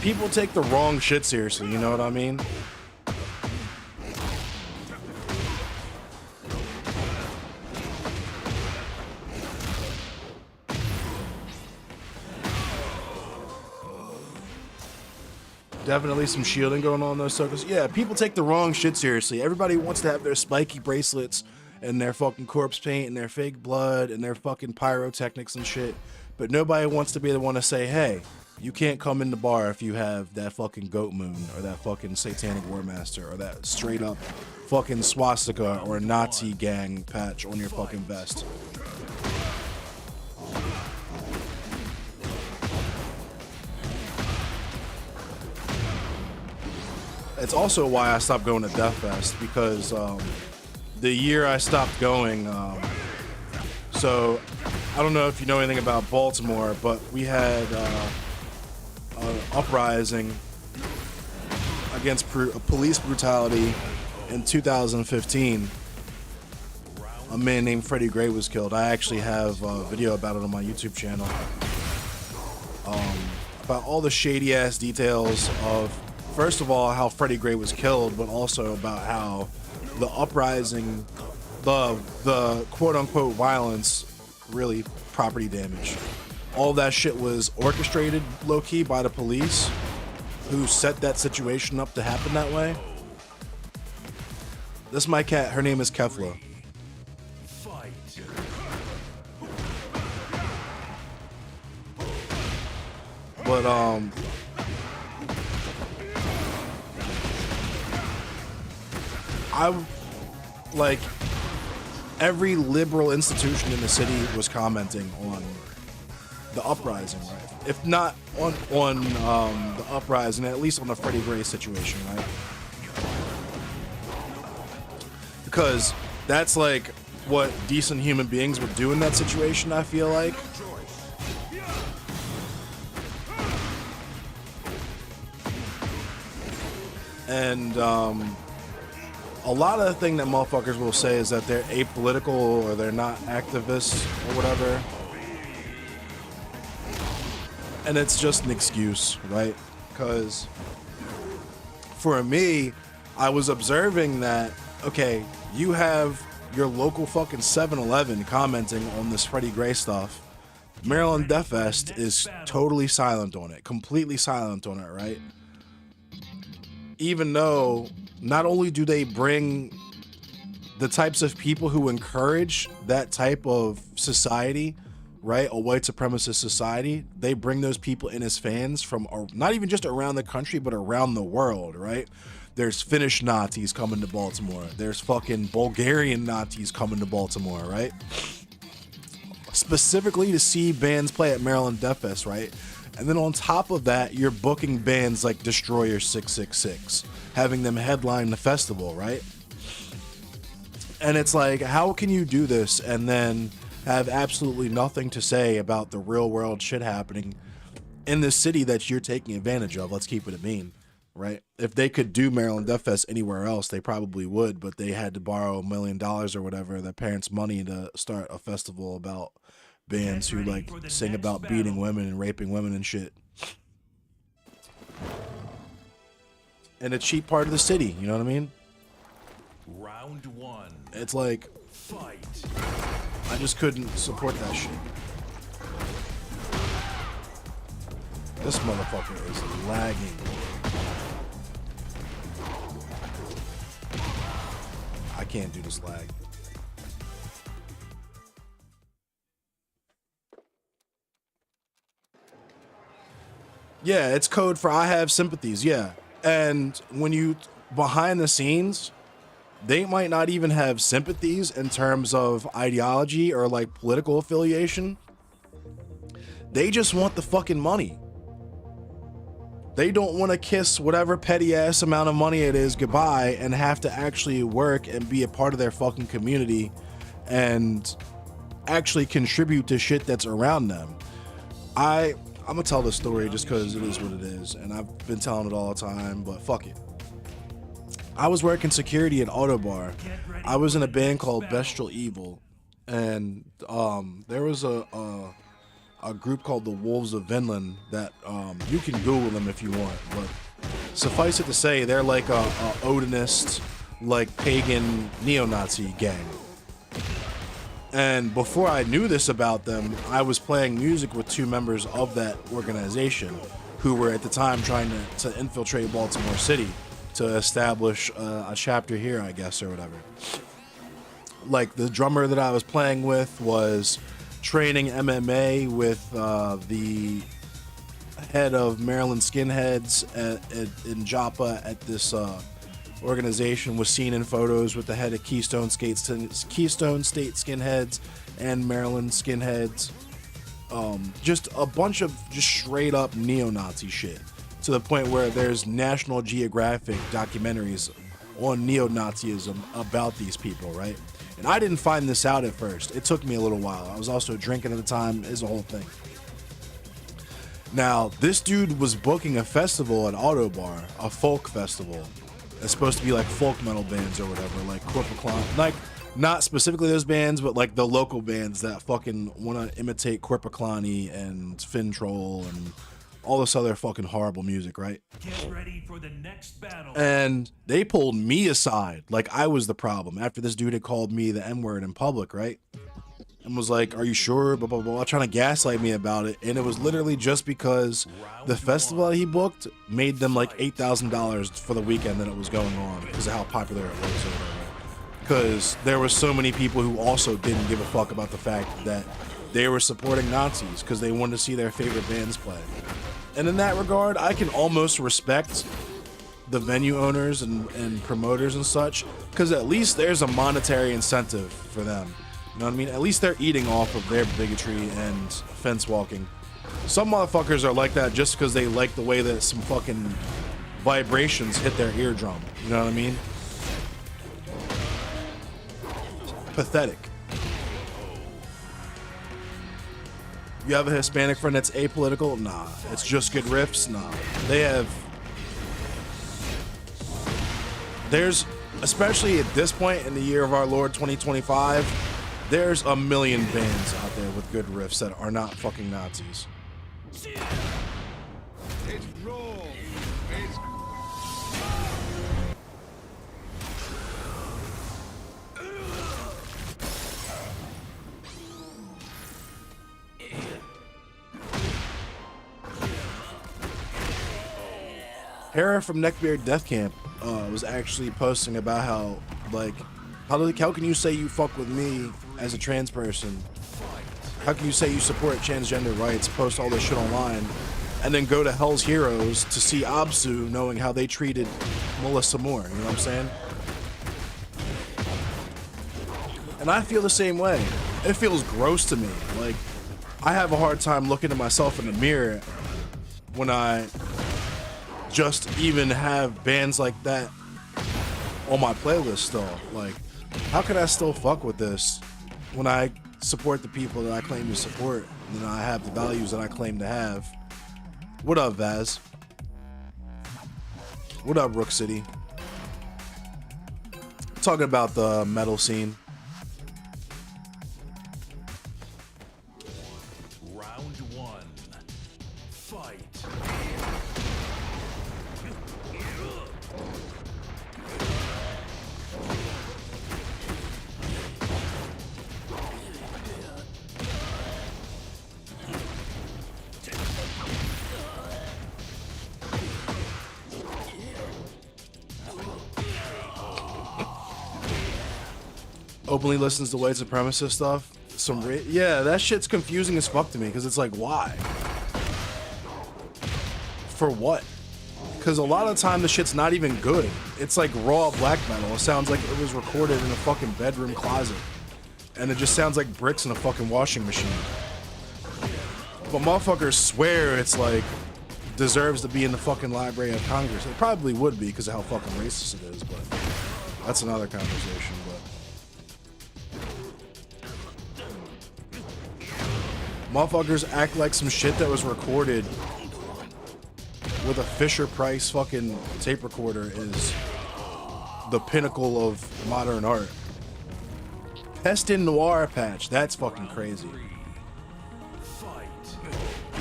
People take the wrong shit seriously, you know what I mean? Definitely some shielding going on in those circles. Yeah, people take the wrong shit seriously. Everybody wants to have their spiky bracelets and their fucking corpse paint and their fake blood and their fucking pyrotechnics and shit. But nobody wants to be the one to say, hey, You can't come in the bar if you have that fucking goat moon or that fucking satanic war master or that straight up fucking swastika or Nazi gang patch on your fucking vest. It's also why I stopped going to Death Fest, because the year I stopped going, so I don't know if you know anything about Baltimore, but we had an uprising against police brutality in 2015. A man named Freddie Gray was killed. I actually have a video about it on my YouTube channel. About all the shady ass details of, first of all, how Freddie Gray was killed, but also about how the uprising, the quote unquote violence, really property damage. All that shit was orchestrated low key by the police who set that situation up to happen that way. This is my cat, her name is Kefla. But I like every liberal institution in the city was commenting on the uprising, right? If not on the uprising, at least on the Freddie Gray situation, right? Because that's like what decent human beings would do in that situation, I feel like. And a lot of the thing that motherfuckers will say is that they're apolitical or they're not activists or whatever. And it's just an excuse, right? Because for me, I was observing that, okay, you have your local fucking 7-Eleven commenting on this Freddie Gray stuff. Maryland Death Fest is totally silent on it, completely silent on it, right? Even though not only do they bring the types of people who encourage that type of society, right, a white supremacist society, they bring those people in as fans from not even just around the country, but around the world, right? There's Finnish Nazis coming to Baltimore. There's fucking Bulgarian Nazis coming to Baltimore, right? Specifically to see bands play at Maryland Death Fest, right? And then on top of that, you're booking bands like Destroyer 666, having them headline the festival, right? And it's like, how can you do this and then have absolutely nothing to say about the real world shit happening in the city that you're taking advantage of? Let's keep it a mean, right? If they could do Maryland Death Fest anywhere else, they probably would, but they had to borrow $1 million or whatever, their parents' money, to start a festival about bands who like sing about beating women and raping women and shit. In a cheap part of the city, you know what I mean? Round one. It's like, Fight. I just couldn't support that shit. This motherfucker is lagging. I can't do this lag. Yeah, it's code for I have sympathies, yeah. And when you, behind the scenes, they might not even have sympathies in terms of ideology or like political affiliation. They just want the fucking money. They don't want to kiss whatever petty ass amount of money it is goodbye and have to actually work and be a part of their fucking community and actually contribute to shit that's around them. I'm gonna tell this story just because it is what it is, and I've been telling it all the time, but fuck it. I was working security at Auto Bar. I was in a band called Bestial Evil, and there was a group called the Wolves of Vinland that you can Google them if you want, but suffice it to say, they're like a Odinist, like pagan neo-Nazi gang. And before I knew this about them, I was playing music with two members of that organization who were at the time trying to infiltrate Baltimore City to establish a chapter here, I guess, or whatever. Like, the drummer that I was playing with was training MMA with head of Maryland Skinheads in Joppa at this organization was seen in photos with the head of Keystone State Skinheads and Maryland Skinheads. Just a bunch of just straight up neo-Nazi shit, to the point where there's National Geographic documentaries on neo-Nazism about these people, right? And I didn't find this out at first. It took me a little while. I was also drinking at the time. It's a whole thing. Now, this dude was booking a festival at Autobar, a folk festival. It's supposed to be like folk metal bands or whatever, like Corpaclon, like not specifically those bands, but like the local bands that fucking want to imitate Corpaclani and Fintroll and all this other fucking horrible music, right? Get ready for the next battle. And they pulled me aside like I was the problem after this dude had called me the N-word in public, right? And was like, are you sure? Blah, blah, blah, trying to gaslight me about it. And it was literally just because the festival that he booked made them like $8,000 for the weekend that it was going on because of how popular it was. Because there were so many people who also didn't give a fuck about the fact that they were supporting Nazis because they wanted to see their favorite bands play. And in that regard, I can almost respect the venue owners and promoters and such, because at least there's a monetary incentive for them. You know what I mean? At least they're eating off of their bigotry and fence walking. Some motherfuckers are like that just because they like the way that some fucking vibrations hit their eardrum. You know what I mean? Pathetic. You have a Hispanic friend that's apolitical? Nah. It's just good riffs? Nah. There's, especially at this point in the year of our Lord 2025, there's a million bands out there with good riffs that are not fucking Nazis. It's raw. It's Hera from Neckbeard Death Camp was actually posting about how, like, how can you say you fuck with me as a trans person? How can you say you support transgender rights, post all this shit online, and then go to Hell's Heroes to see Absu knowing how they treated Melissa Moore? You know what I'm saying? And I feel the same way. It feels gross to me. Like, I have a hard time looking at myself in the mirror when I just even have bands like that on my playlist still. Like, how can I still fuck with this when I support the people that I claim to support and I have the values that I claim to have? What up, Vaz? What up, Rook City? Talking about the metal scene. Round one. Fight. Openly listens to white supremacist stuff. Yeah, that shit's confusing as fuck to me, because it's like, why? For what? Because a lot of the time the shit's not even good. It's like raw black metal. It sounds like it was recorded in a fucking bedroom closet. And it just sounds like bricks in a fucking washing machine. But motherfuckers swear it's like deserves to be in the fucking Library of Congress. It probably would be because of how fucking racist it is, but that's another conversation. But motherfuckers act like some shit that was recorded with a Fisher-Price fucking tape recorder is the pinnacle of modern art. Pestin Noir patch, that's fucking crazy.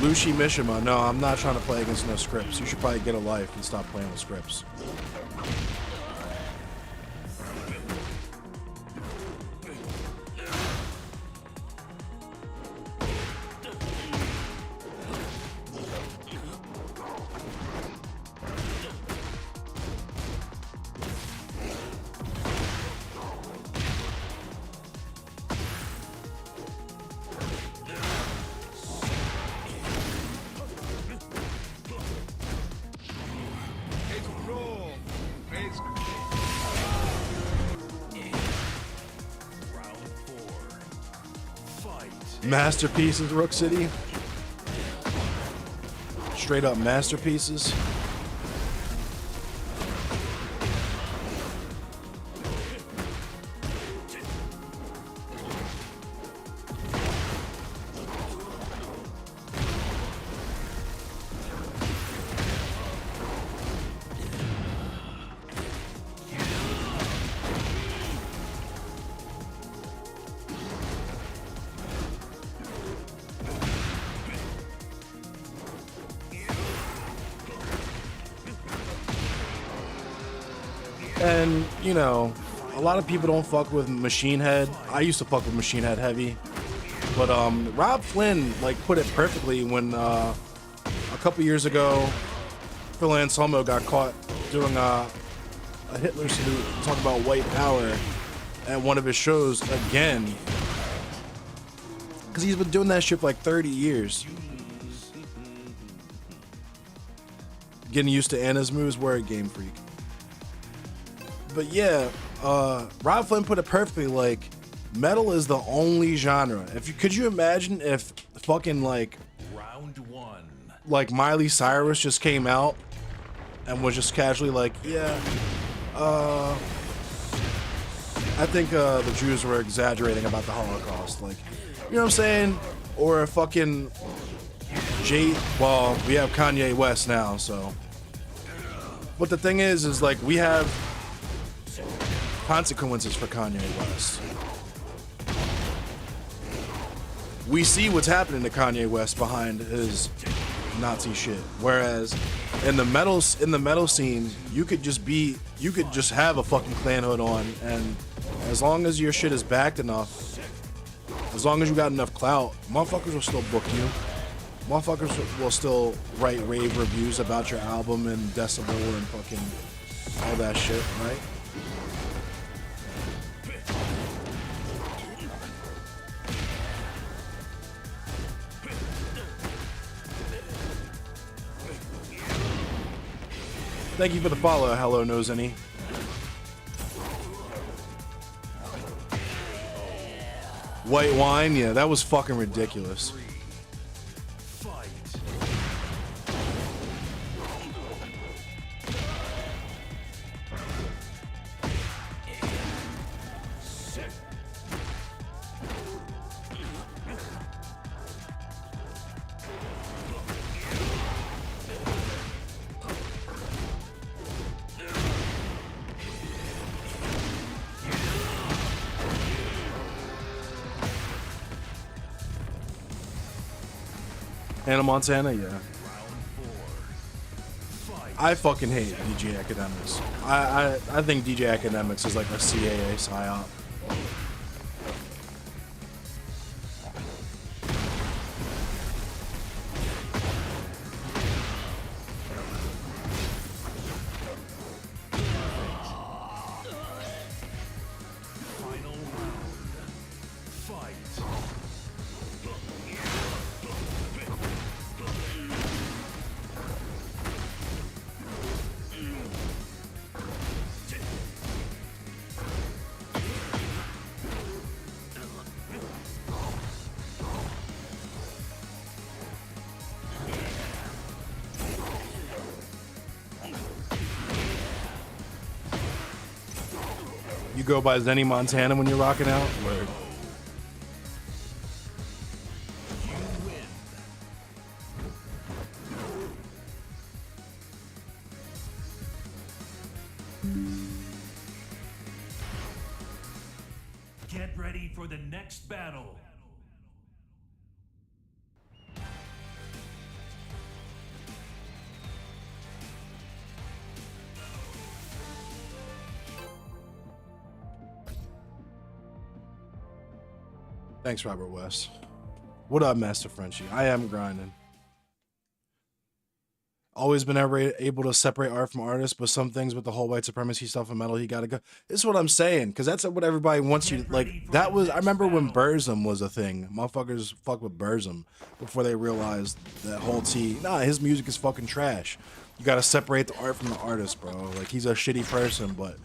Lucy Mishima, no, I'm not trying to play against no scripts. You should probably get a life and stop playing with scripts. Masterpieces, Rook City. Straight up masterpieces. And, you know, a lot of people don't fuck with Machine Head. I used to fuck with Machine Head heavy. But Rob Flynn, like, put it perfectly when a couple years ago, Phil Anselmo got caught doing a Hitler salute talking about white power at one of his shows again. Because he's been doing that shit for like 30 years. Getting used to Anna's moves, word Game Freak. But yeah, Rob Flynn put it perfectly. Like, metal is the only genre. Could you imagine if fucking like Round one. like Miley Cyrus just came out and was just casually like, yeah, I think the Jews were exaggerating about the Holocaust. Like, you know what I'm saying? Or a fucking well, we have Kanye West now, so. But the thing is like we have consequences for Kanye West. We see what's happening to Kanye West behind his Nazi shit. Whereas in the metal scene, you could just have a fucking Klan hood on, and as long as your shit is backed enough, as long as you got enough clout, motherfuckers will still book you. Motherfuckers will still write rave reviews about your album and Decibel and fucking all that shit, right? Thank you for the follow, Hello Knows Any. White wine, yeah, that was fucking ridiculous. Hannah Montana, yeah. I fucking hate DJ Academics. I think DJ Academics is like a CAA psyop. You go by Zenny Montana when you're rocking out? Word. Get ready for the next battle. Thanks, Robert West. What up, Master Frenchie? I am grinding. Always been able to separate art from artists, but some things with the whole white supremacy stuff and metal, he gotta go. This is what I'm saying, because that's what everybody wants you to, like, that was, I remember when Burzum was a thing. Motherfuckers fuck with Burzum before they realized that whole nah, his music is fucking trash. You gotta separate the art from the artist, bro. Like, he's a shitty person, but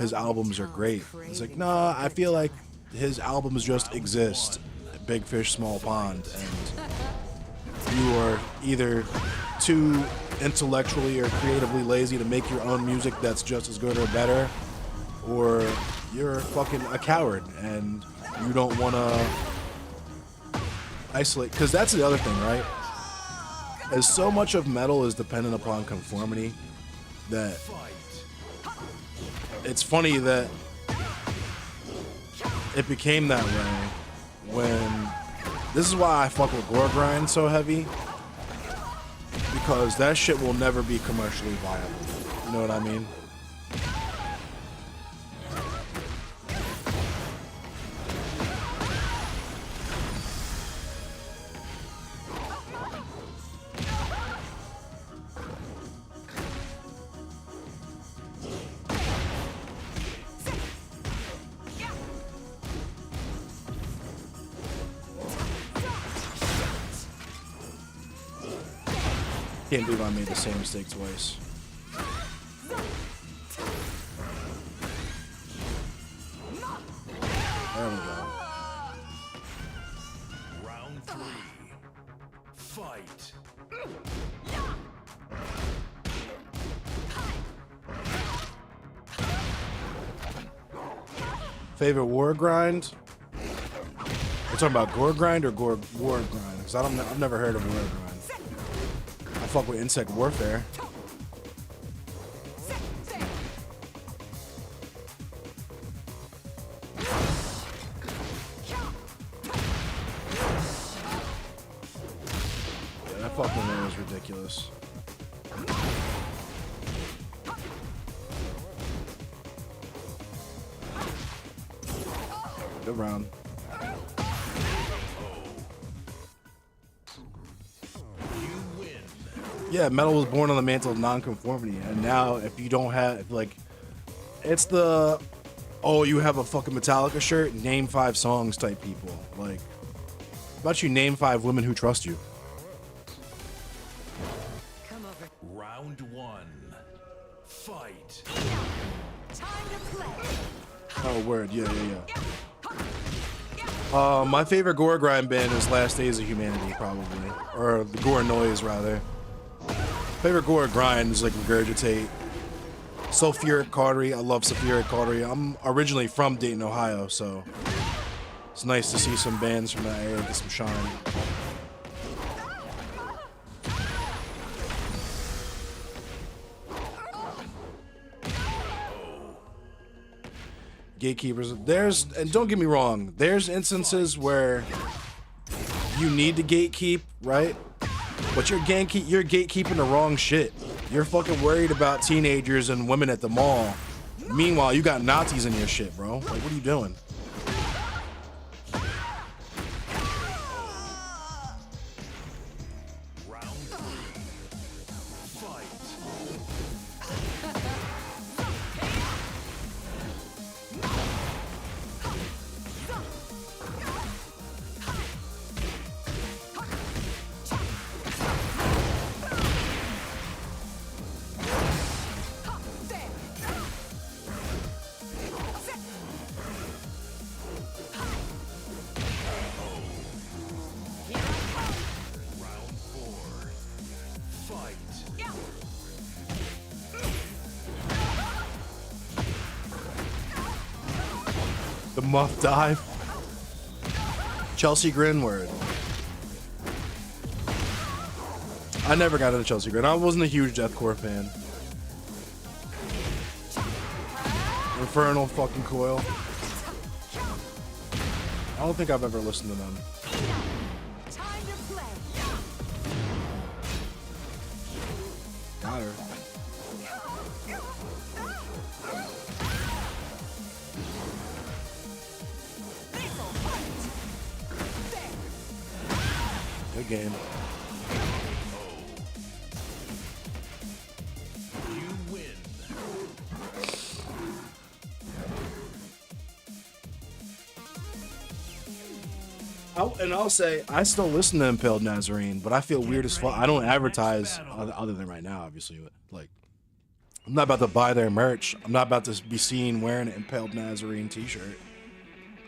his albums are great. It's like, nah, I feel like his albums just exist big fish, small pond, and you are either too intellectually or creatively lazy to make your own music that's just as good or better, or you're fucking a coward and you don't want to isolate. Because that's the other thing, right? As so much of metal is dependent upon conformity, that it's funny that it became that way when this is why I fuck with gore grind so heavy, because that shit will never be commercially viable. You know what I mean? Can't believe I made the same mistake twice. There we go. Round 3. Fight. Favorite war grind? We're talking about gore grind or war grind? Because I've never heard of war grind. I fuck with insect warfare. Yeah, that fucking war is ridiculous. Good round. Yeah, metal was born on the mantle of nonconformity, and now if you don't have, like, it's the, oh, you have a fucking Metallica shirt, name 5 songs type people. Like, how about you name 5 women who trust you? Come over. Round 1. Fight. Time to play. Oh, word, yeah. My favorite gore grind band is Last Days of Humanity, probably, or the Gore Noise, rather. Favorite gore grind is like Regurgitate. Sulfuric Cautery, I love Sulfuric Cautery. I'm originally from Dayton, Ohio, so it's nice to see some bands from that area get some shine. Gatekeepers, and don't get me wrong, there's instances where you need to gatekeep, right? But you're gatekeeping the wrong shit. You're fucking worried about teenagers and women at the mall. Meanwhile, you got Nazis in your shit, bro. Like, what are you doing? Round 3. Fight. Round 4. Fight. The muff dive. Chelsea Grin word. I never got into Chelsea Grin. I wasn't a huge deathcore fan. Infernal fucking Coil. I don't think I've ever listened to them. Time to play. Got her. Good game. You win. I'll say, I still listen to Impaled Nazarene, but I feel weird as fuck. I don't advertise, other than right now, obviously. But, like, I'm not about to buy their merch. I'm not about to be seen wearing an Impaled Nazarene t-shirt.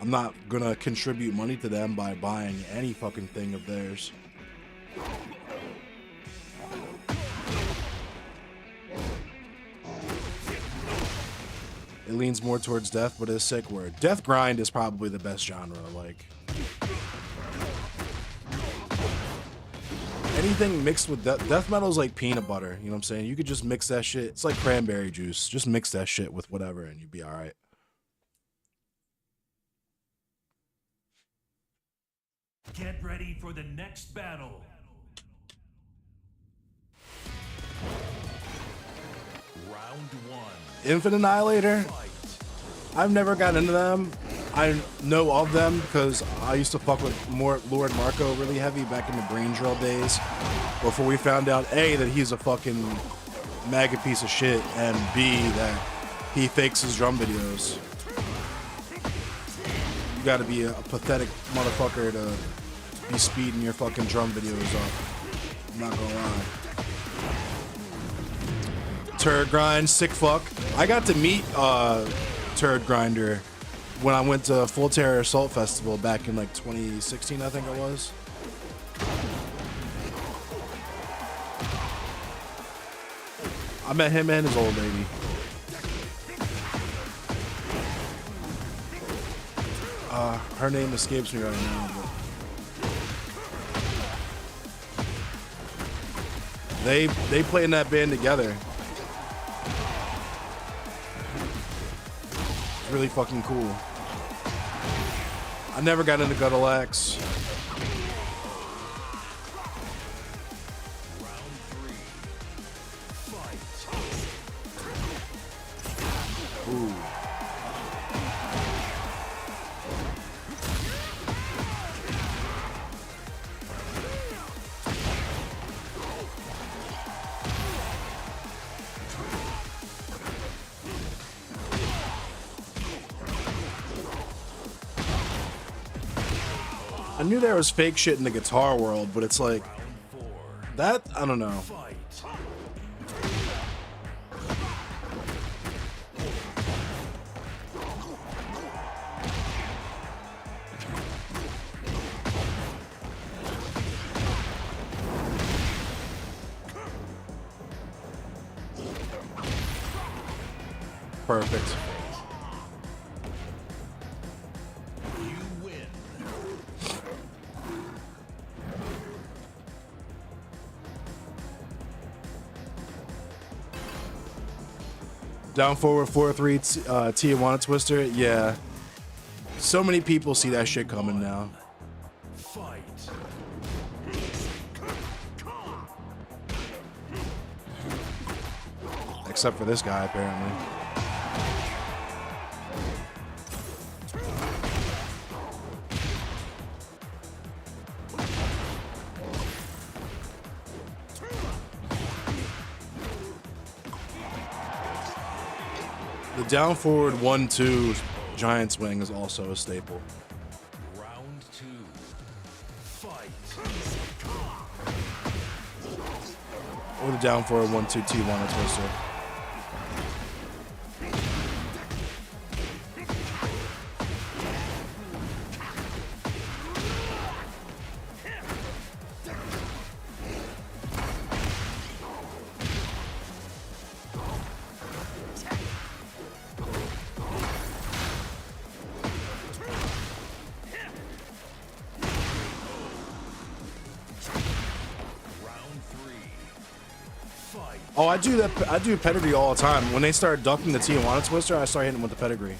I'm not gonna contribute money to them by buying any fucking thing of theirs. It leans more towards death, but it's a sick word. Death grind is probably the best genre. Like, anything mixed with death metal is like peanut butter. You know what I'm saying? You could just mix that shit. It's like cranberry juice. Just mix that shit with whatever, and you'd be all right. Get ready for the next battle. Round 1. Infinite Annihilator. I've never gotten into them. I know of them because I used to fuck with Lord Marco really heavy back in the Brain Drill days, before we found out A, that he's a fucking maggot piece of shit, and B, that he fakes his drum videos. You gotta be a pathetic motherfucker to be speeding your fucking drum videos up. I'm not gonna lie. Turd Grind, sick fuck. I got to meet Turd Grinder when I went to Full Terror Assault Festival back in like 2016, I think it was. I met him and his old lady. Her name escapes me right now, but they play in that band together. It's really fucking cool. I never got into Guttal Axe. Ooh. I knew there was fake shit in the guitar world, but it's like that, I don't know. Perfect. Down forward 4-3 Tijuana Twister. Yeah. So many people see that shit coming now. Fight. Except for this guy, apparently. The down forward 1-2 giant swing is also a staple. Round 2. Fight. Or the down forward 1-2 Tijuana Twister. Oh, I do that. I do pedigree all the time. When they start ducking the Tijuana Twister, I start hitting them with the pedigree.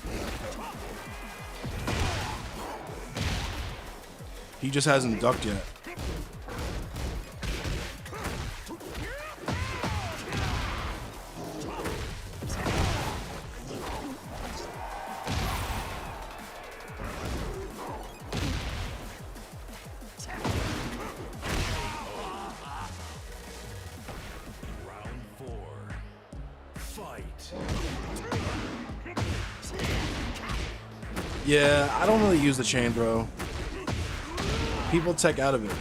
He just hasn't ducked yet. Yeah, I don't really use the chain throw. People tech out of it.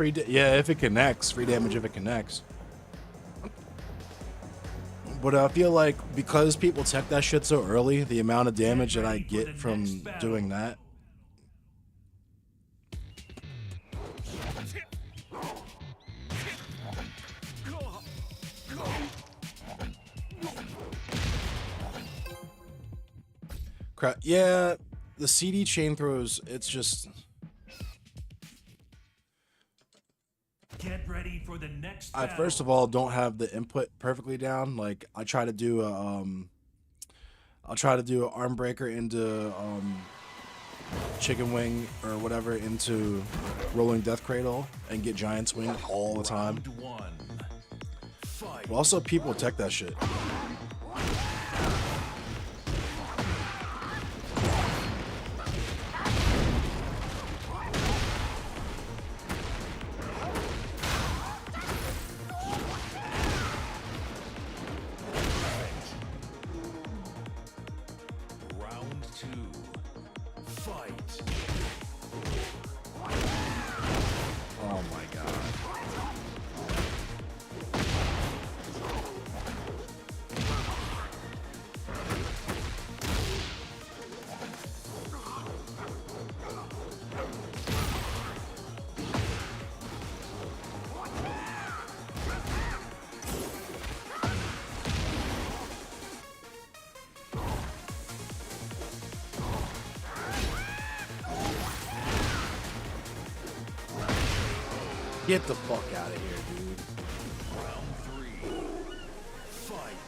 Yeah, if it connects, free damage if it connects. But I feel like because people tech that shit so early, the amount of damage that I get from doing that. Yeah, the CD chain throws, it's just... Get ready for the next I battle. first of all don't have the input perfectly down. Like I try to do a I'll try to do an arm breaker into chicken wing or whatever into rolling death cradle and get giant swing all the time. But also people tech that shit. Oh my god. Get the fuck out of here, dude. Round 3. Fight.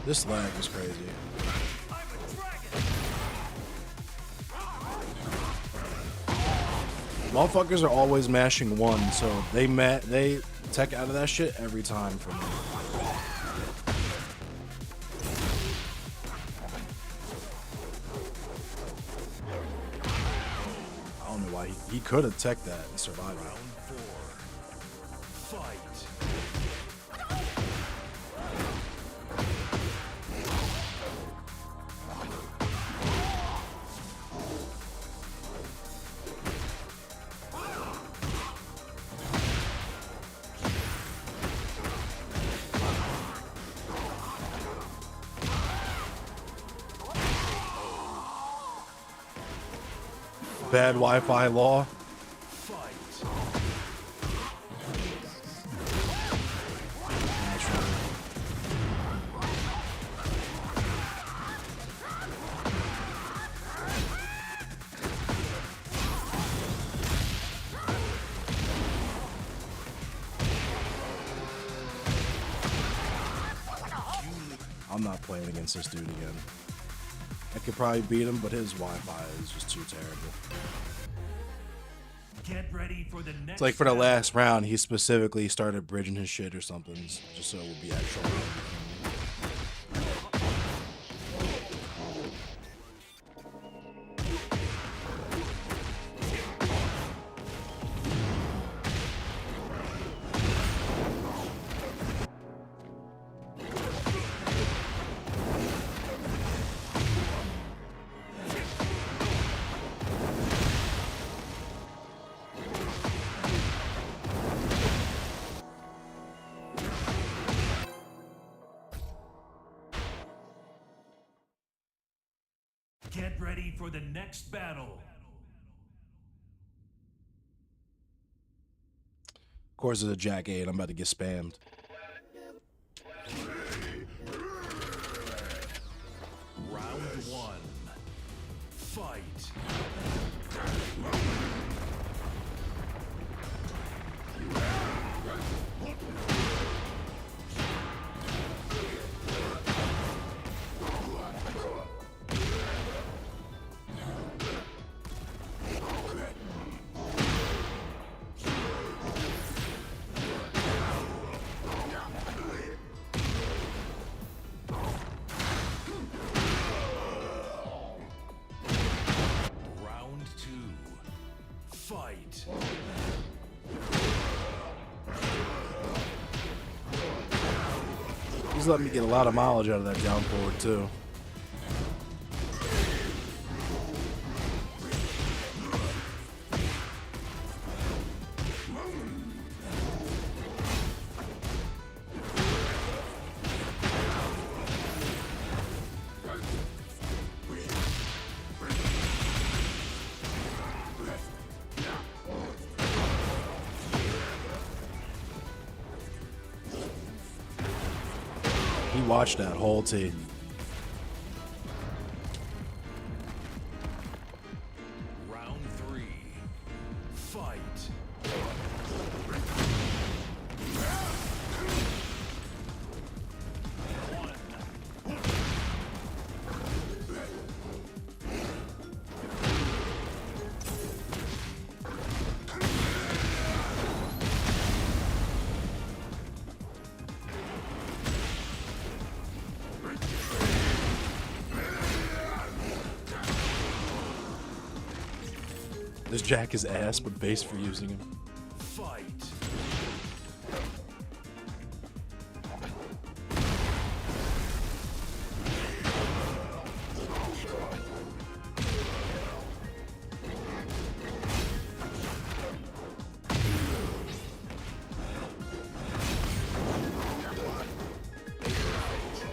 This lag is crazy. Motherfuckers are always mashing one, so they tech out of that shit every time for me. I don't know why he could have teched that and survived it. Round 4. Fight. Bad Wi-Fi law. I'm not playing against this dude again. I could probably beat him, but his Wi-Fi is just too terrible. Get ready for the next It's like for the battle. last round, he specifically started bridging his shit or something, just so it would be actual. Get ready for the next battle. Of course, it's a Jack 8. I'm about to get spammed. Round 1. Fight. Round 2. Fight. He's letting me get a lot of mileage out of that down forward, too. He watched that whole team. Round 3. Fight. This Jack is ass, but base for using him. Fight.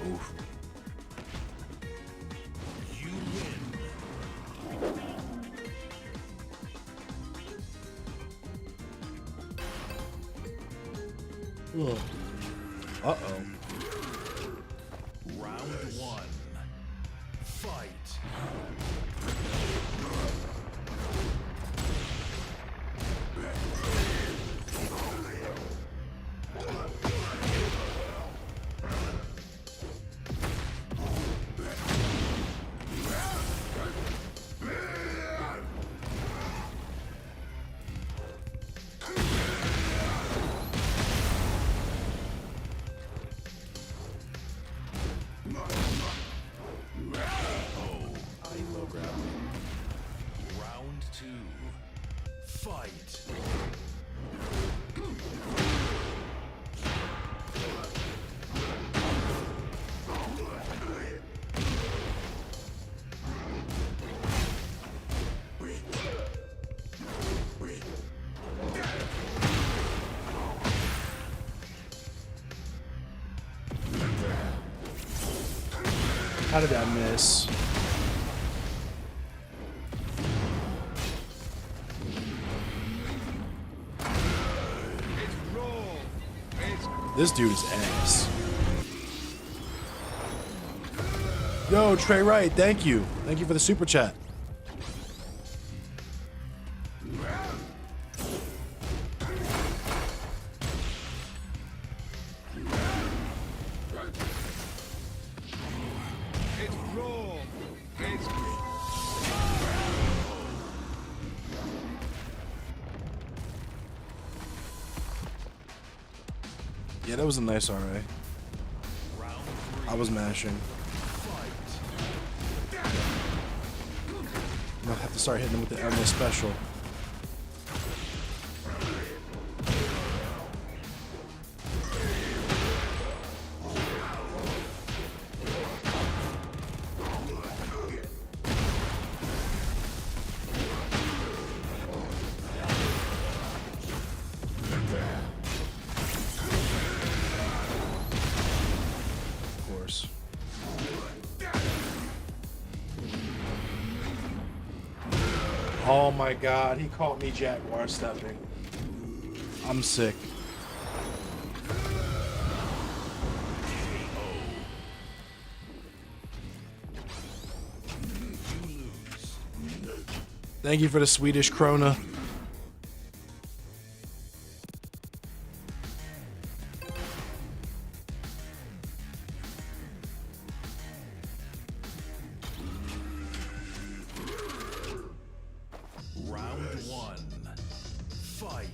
Oof. You win. Uh-oh. Round 1. Fight. Round 2. Fight. How did I miss? This dude is ass. Yo, Trey Wright, thank you. Thank you for the super chat. Yeah, that was a nice RA. Round 3. I was mashing. Fight. I'm gonna have to start hitting him with the Elmo special. Of course. Oh my god, he caught me Jaguar stepping. I'm sick. Thank you for the Swedish krona. Round 1. Fight.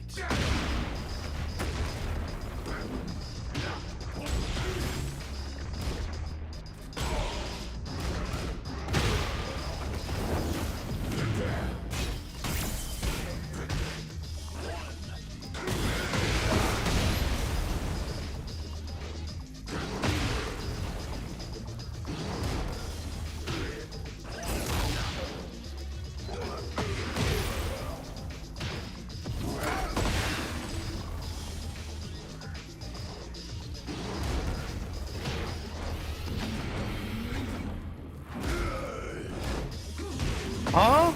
Huh?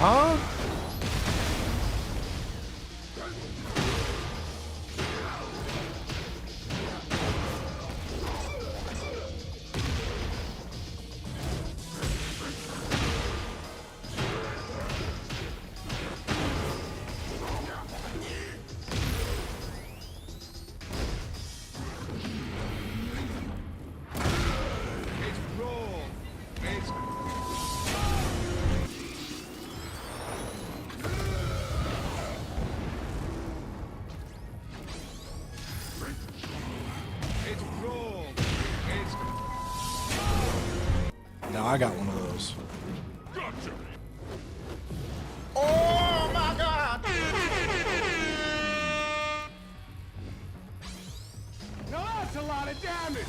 Huh? Now I got one of those. Oh my god! Now that's a lot of damage.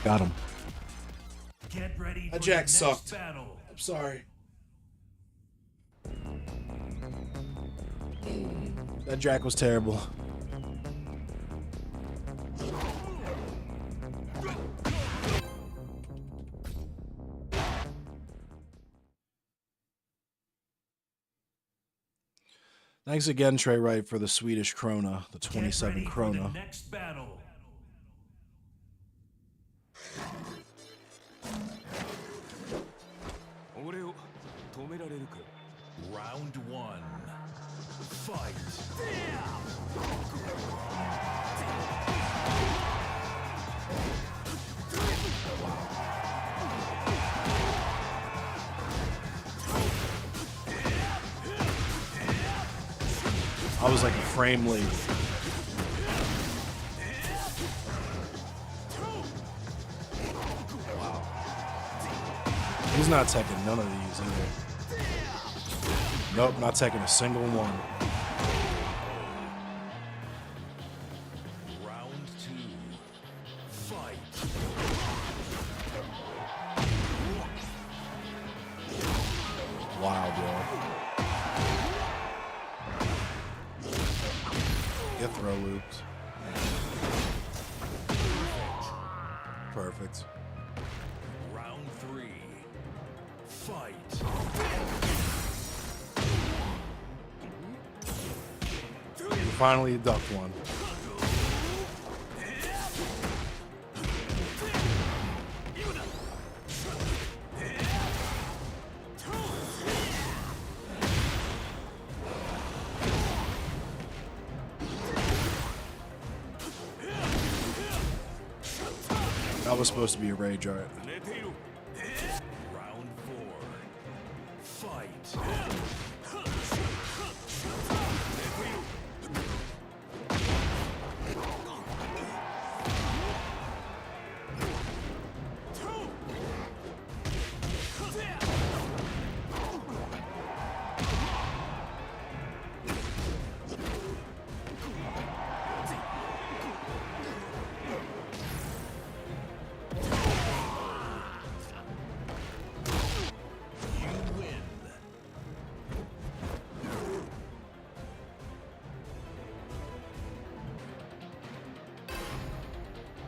Got him. Get ready for That the jack next sucked. battle. I'm sorry. That jack was terrible. Thanks again, Trey Wright, for the Swedish krona, the Get 27 ready for the krona. next battle. Round one. Fight. I was like a frame late. Wow. He's not taking none of these either. Nope, not taking a single one. Round two. Fight. Wow, bro. Get throw looped. Perfect. Round three. Fight. Finally ducked one. That was supposed to be a rage art. Round four. Fight.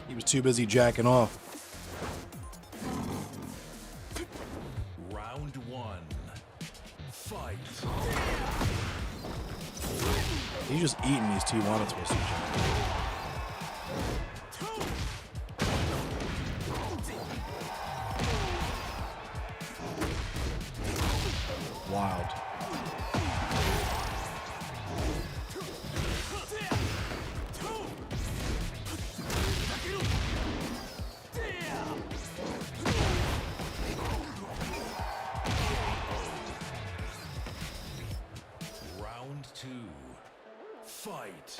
He was too busy jacking off. Round one. Fight. He's just eating these two wanted twisters. Wild. Fight.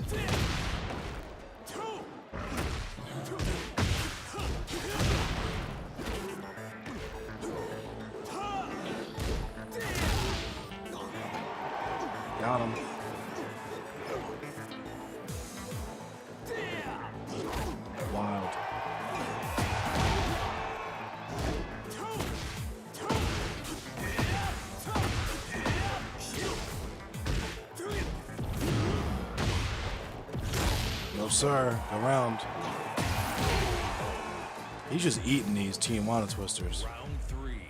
Got him. Wild. No, sir. Around. He's just eating these Tijuana twisters. Round 3.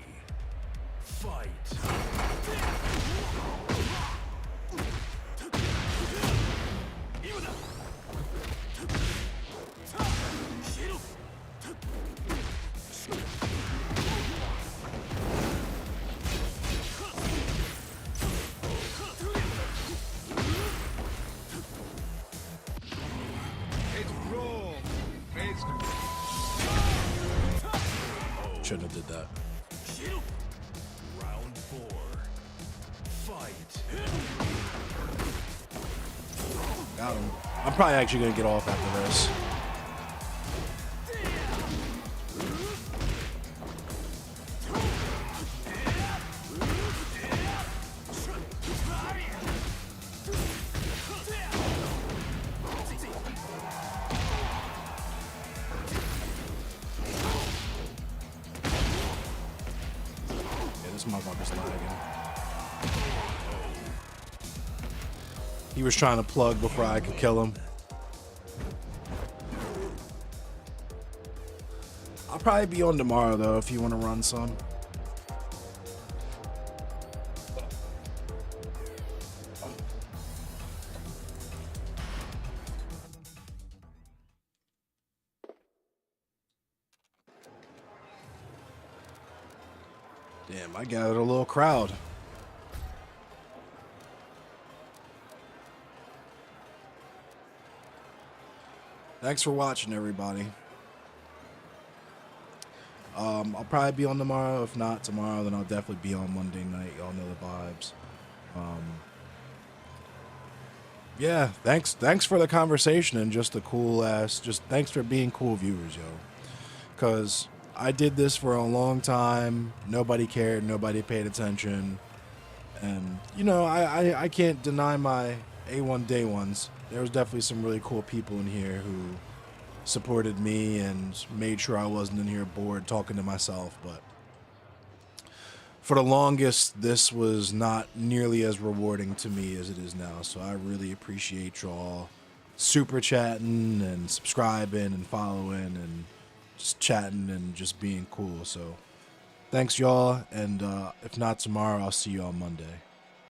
Fight. It's raw. It's Shouldn't have did that. Round 4. Fight. Got him. I'm probably actually gonna get off after this. Yeah, this motherfucker's lagging. He was trying to plug before I could kill him. I'll probably be on tomorrow though if you want to run some. Damn, I gathered a little crowd. Thanks for watching, everybody. I'll probably be on tomorrow. If not tomorrow, then I'll definitely be on Monday night. Y'all know the vibes. Yeah, thanks for the conversation and just the cool ass. Just thanks for being cool viewers, yo. Cause I did this for a long time. Nobody cared. Nobody paid attention. And you know, I can't deny my A1 day ones. There was definitely some really cool people in here who supported me and made sure I wasn't in here bored talking to myself. But for the longest, this was not nearly as rewarding to me as it is now. So I really appreciate y'all super chatting and subscribing and following and just chatting and just being cool. So thanks, y'all. And if not tomorrow, I'll see you on Monday.